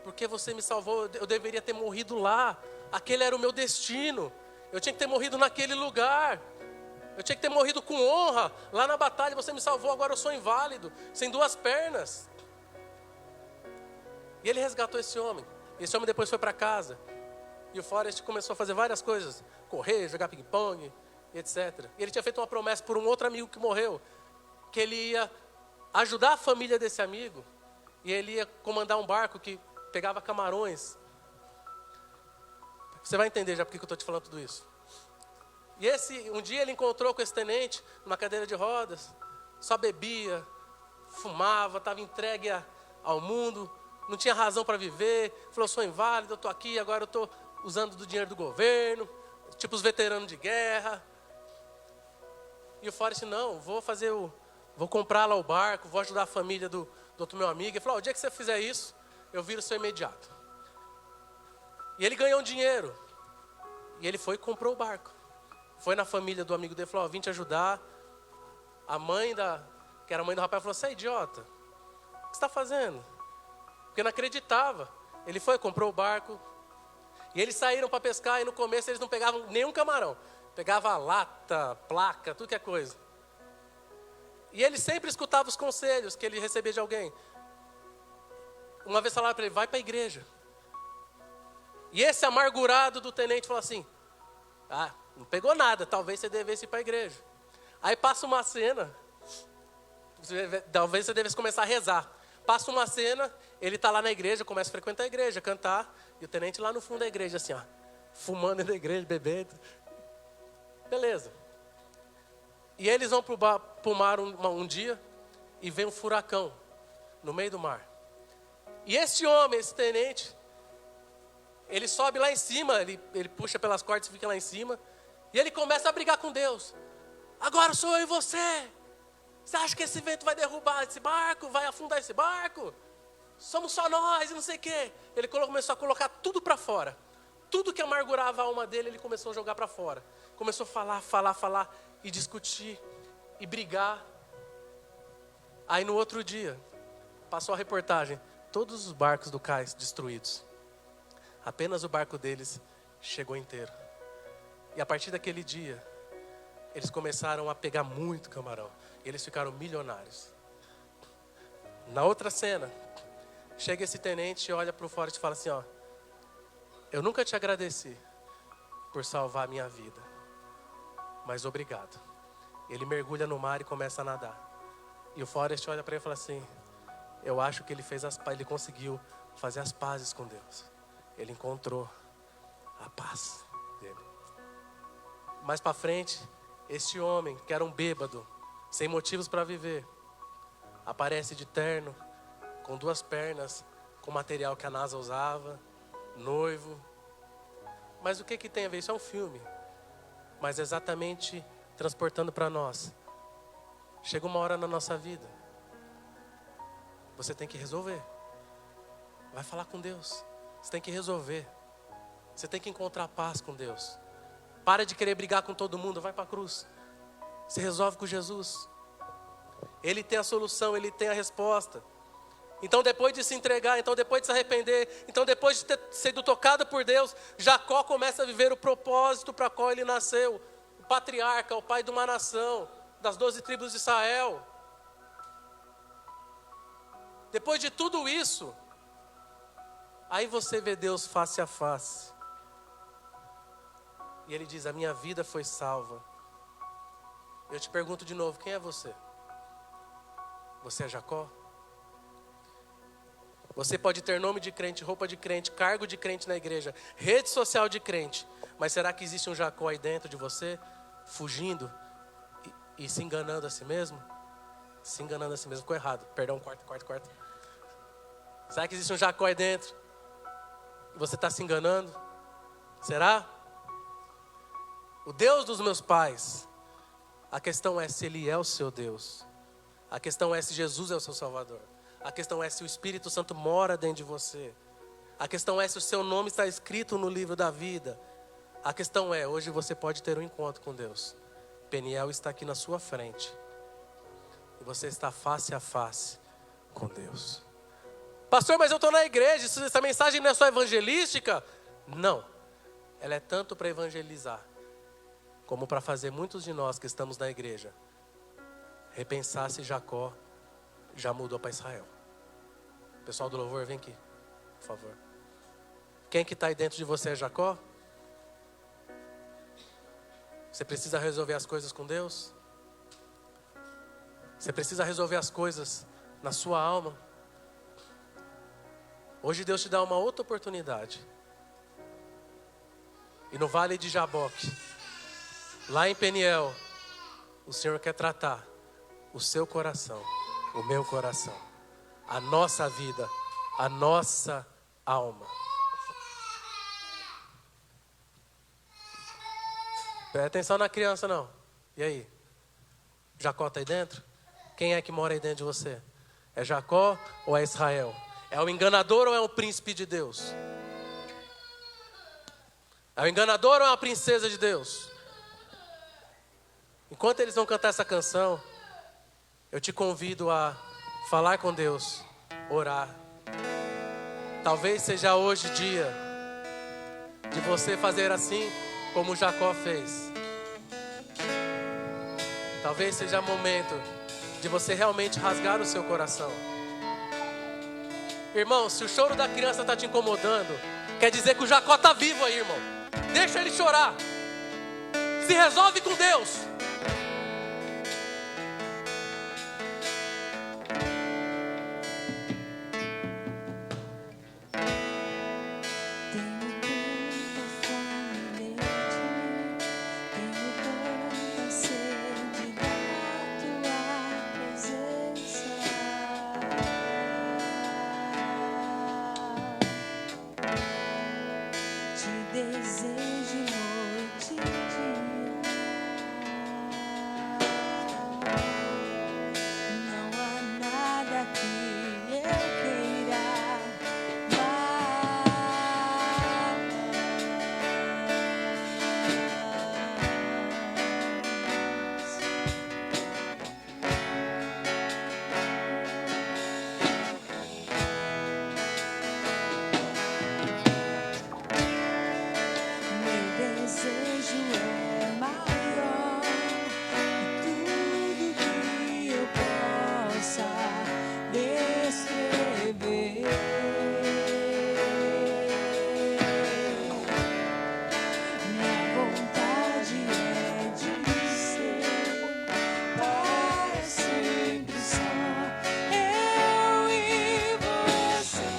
Por que você me salvou? Eu deveria ter morrido lá. Aquele era o meu destino. Eu tinha que ter morrido naquele lugar. Eu tinha que ter morrido com honra. Lá na batalha você me salvou, agora eu sou inválido, sem 2 pernas. E ele resgatou esse homem. Esse homem depois foi para casa. E o Forrest começou a fazer várias coisas. Correr, jogar ping-pong, etc. E ele tinha feito uma promessa por um outro amigo que morreu, que ele ia ajudar a família desse amigo. E ele ia comandar um barco que pegava camarões. Você vai entender já por que eu estou te falando tudo isso. E um dia ele encontrou com esse tenente numa cadeira de rodas. Só bebia, fumava, estava entregue ao mundo. Não tinha razão para viver. Falou: sou inválido, eu estou aqui, agora eu estou usando do dinheiro do governo. Tipo os veteranos de guerra. E o Forrest: não, vou comprar lá o barco, vou ajudar a família do outro meu amigo. Ele falou: o dia que você fizer isso, eu viro seu imediato. E ele ganhou um dinheiro. E ele foi e comprou o barco. Foi na família do amigo dele e falou: vim te ajudar. A mãe que era a mãe do rapaz, falou: você é idiota? O que você está fazendo? Porque não acreditava. Ele foi, comprou o barco. E eles saíram para pescar, e no começo eles não pegavam nenhum camarão. Pegava lata, placa, tudo que é coisa. E ele sempre escutava os conselhos que ele recebia de alguém. Uma vez falaram para ele: vai para a igreja. E esse amargurado do tenente falou assim: não pegou nada, talvez você devesse ir para a igreja. Aí passa uma cena, talvez você devesse começar a rezar. Passa uma cena, ele está lá na igreja, começa a frequentar a igreja, cantar, e o tenente lá no fundo da igreja, assim, fumando na igreja, bebendo. Beleza. E eles vão para o mar um dia e vem um furacão no meio do mar. E este homem, esse tenente, ele sobe lá em cima, ele puxa pelas cordas e fica lá em cima. E ele começa a brigar com Deus. Agora sou eu e você. Você acha que esse vento vai derrubar esse barco? Vai afundar esse barco? Somos só nós e não sei o quê. Ele começou a colocar tudo para fora. Tudo que amargurava a alma dele, ele começou a jogar para fora. Começou a falar e discutir e brigar. Aí no outro dia, passou a reportagem. Todos os barcos do cais destruídos. Apenas o barco deles chegou inteiro. E a partir daquele dia, eles começaram a pegar muito camarão. E eles ficaram milionários. Na outra cena, chega esse tenente e olha para o Forrest e fala assim, ó. Eu nunca te agradeci por salvar a minha vida. Mas obrigado. Ele mergulha no mar e começa a nadar. E o Forrest olha para ele e fala assim, eu acho que ele conseguiu fazer as pazes com Deus. Ele encontrou a paz dele. Mais para frente, este homem, que era um bêbado, sem motivos para viver, aparece de terno, com 2 pernas, com material que a NASA usava, noivo. Mas o que tem a ver? Isso é um filme. Mas exatamente transportando para nós. Chega uma hora na nossa vida, você tem que resolver. Vai falar com Deus. Você tem que resolver. Você tem que encontrar paz com Deus. Para de querer brigar com todo mundo, vai para a cruz. Se resolve com Jesus. Ele tem a solução, Ele tem a resposta. Então depois de se entregar, então depois de se arrepender, então depois de ter sido tocado por Deus, Jacó começa a viver o propósito para qual ele nasceu. O patriarca, o pai de uma nação, das 12 tribos de Israel. Depois de tudo isso, aí você vê Deus face a face. E Ele diz, a minha vida foi salva. Eu te pergunto de novo, quem é você? Você é Jacó? Você pode ter nome de crente, roupa de crente, cargo de crente na igreja, rede social de crente. Mas será que existe um Jacó aí dentro de você, fugindo e se enganando a si mesmo? Se enganando a si mesmo, ficou errado. Perdão, quarto. Será que existe um Jacó aí dentro? E você está se enganando? Será? O Deus dos meus pais, a questão é se Ele é o seu Deus. A questão é se Jesus é o seu Salvador. A questão é se o Espírito Santo mora dentro de você. A questão é se o seu nome está escrito no livro da vida. A questão é, hoje você pode ter um encontro com Deus. Peniel está aqui na sua frente. E você está face a face com Deus. Pastor, mas eu estou na igreja, essa mensagem não é só evangelística? Não. Ela é tanto para evangelizar, como para fazer muitos de nós que estamos na igreja repensar se Jacó já mudou para Israel. Pessoal do louvor, vem aqui, por favor. Quem que está aí dentro de você é Jacó? Você precisa resolver as coisas com Deus? Você precisa resolver as coisas na sua alma? Hoje Deus te dá uma outra oportunidade. E no Vale de Jaboque, lá em Peniel, o Senhor quer tratar o seu coração, o meu coração, a nossa vida, a nossa alma. Presta atenção na criança não. E aí? Jacó está aí dentro? Quem é que mora aí dentro de você? É Jacó ou é Israel? É o enganador ou é o príncipe de Deus? É o enganador ou é a princesa de Deus? Enquanto eles vão cantar essa canção, eu te convido a falar com Deus, orar. Talvez seja hoje dia de você fazer assim como Jacó fez. Talvez seja momento de você realmente rasgar o seu coração. Irmão, se o choro da criança está te incomodando, quer dizer que o Jacó está vivo aí, irmão. Deixa ele chorar. Se resolve com Deus. Tenho tanta fome de ti, tenho tanta sede de desejo noite e dia. Não há nada que eu queira desejo é maior que tudo que eu possa descrever. Minha vontade é de ser para sempre só eu e você.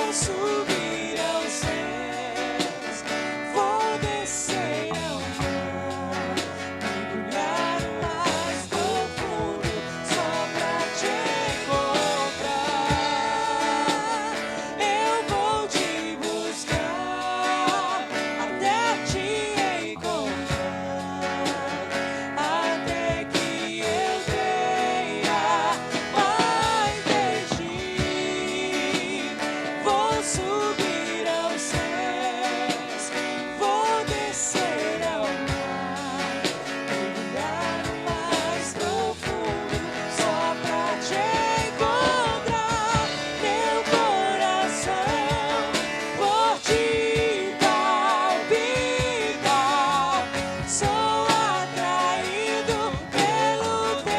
Subir aos céus, vou descer ao mar, mergulhar no mais profundo só pra te encontrar. Eu vou te buscar até te encontrar, até que eu tenha mais de ti. Vou subir aos céus, vou descer ao mar, mergulhar no mais profundo só pra te encontrar. Meu coração por ti palpita, sou atraído pelo teu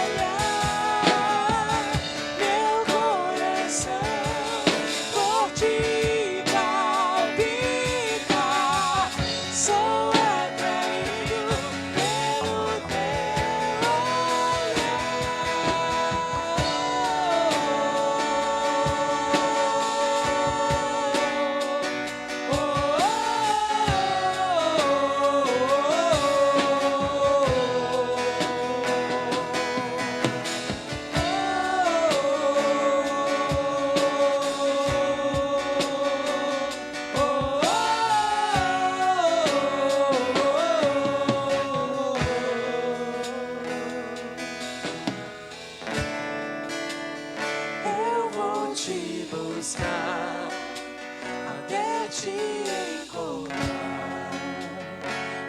olhar. Meu coração por ti palpita, sou atraído pelo Eu vou te buscar até te encontrar,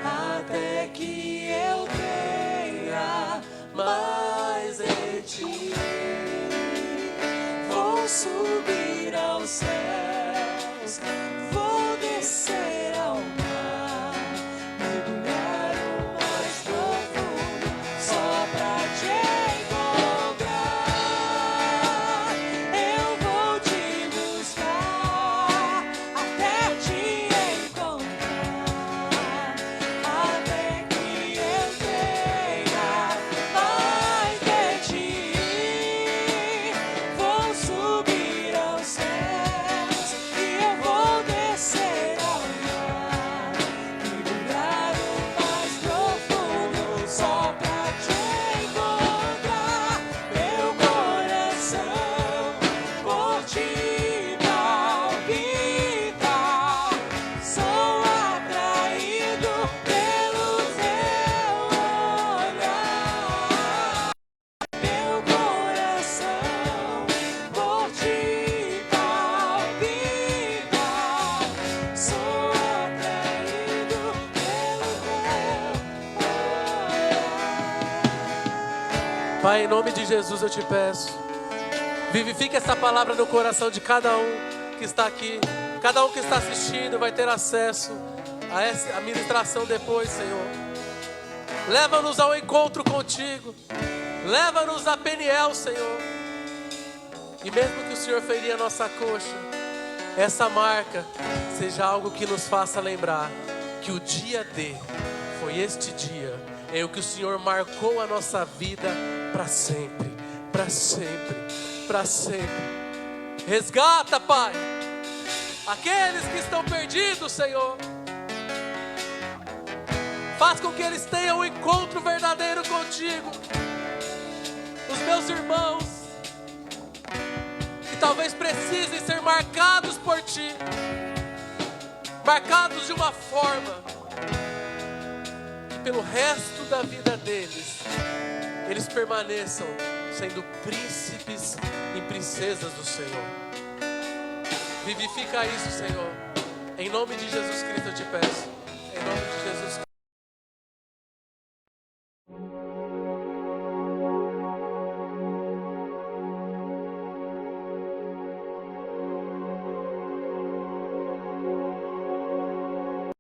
até que eu tenha mais de ti. Vou subir aos céus, vou descer ao mar, mergulhar no mais profundo só pra te encontrar. Eu vou te buscar até te encontrar, até que eu tenha mais de ti. Vou subir aos céus e eu vou descer ao mar, mergulhar no mais profundo só pra te encontrar. Meu coração por ti palpita, sou atraído pelo teu olhar. Meu coração por ti palpita, sou atraído pelo teu olhar. Pai, em nome de Jesus eu te peço, vivifica essa palavra no coração de cada um que está aqui. Cada um que está assistindo vai ter acesso a essa ministração depois, Senhor. Leva-nos ao encontro contigo. Leva-nos a Peniel, Senhor. E mesmo que o Senhor ferir a nossa coxa, essa marca seja algo que nos faça lembrar que o dia D foi este dia em o que o Senhor marcou a nossa vida para sempre, para sempre, para sempre. Resgata, Pai, aqueles que estão perdidos, Senhor. Faz com que eles tenham um encontro verdadeiro contigo. Os meus irmãos, que talvez precisem ser marcados por Ti, marcados de uma forma que pelo resto da vida deles, eles permaneçam sendo príncipes e princesas do Senhor. Vivifica isso, Senhor. Em nome de Jesus Cristo eu te peço. Em nome de Jesus Cristo.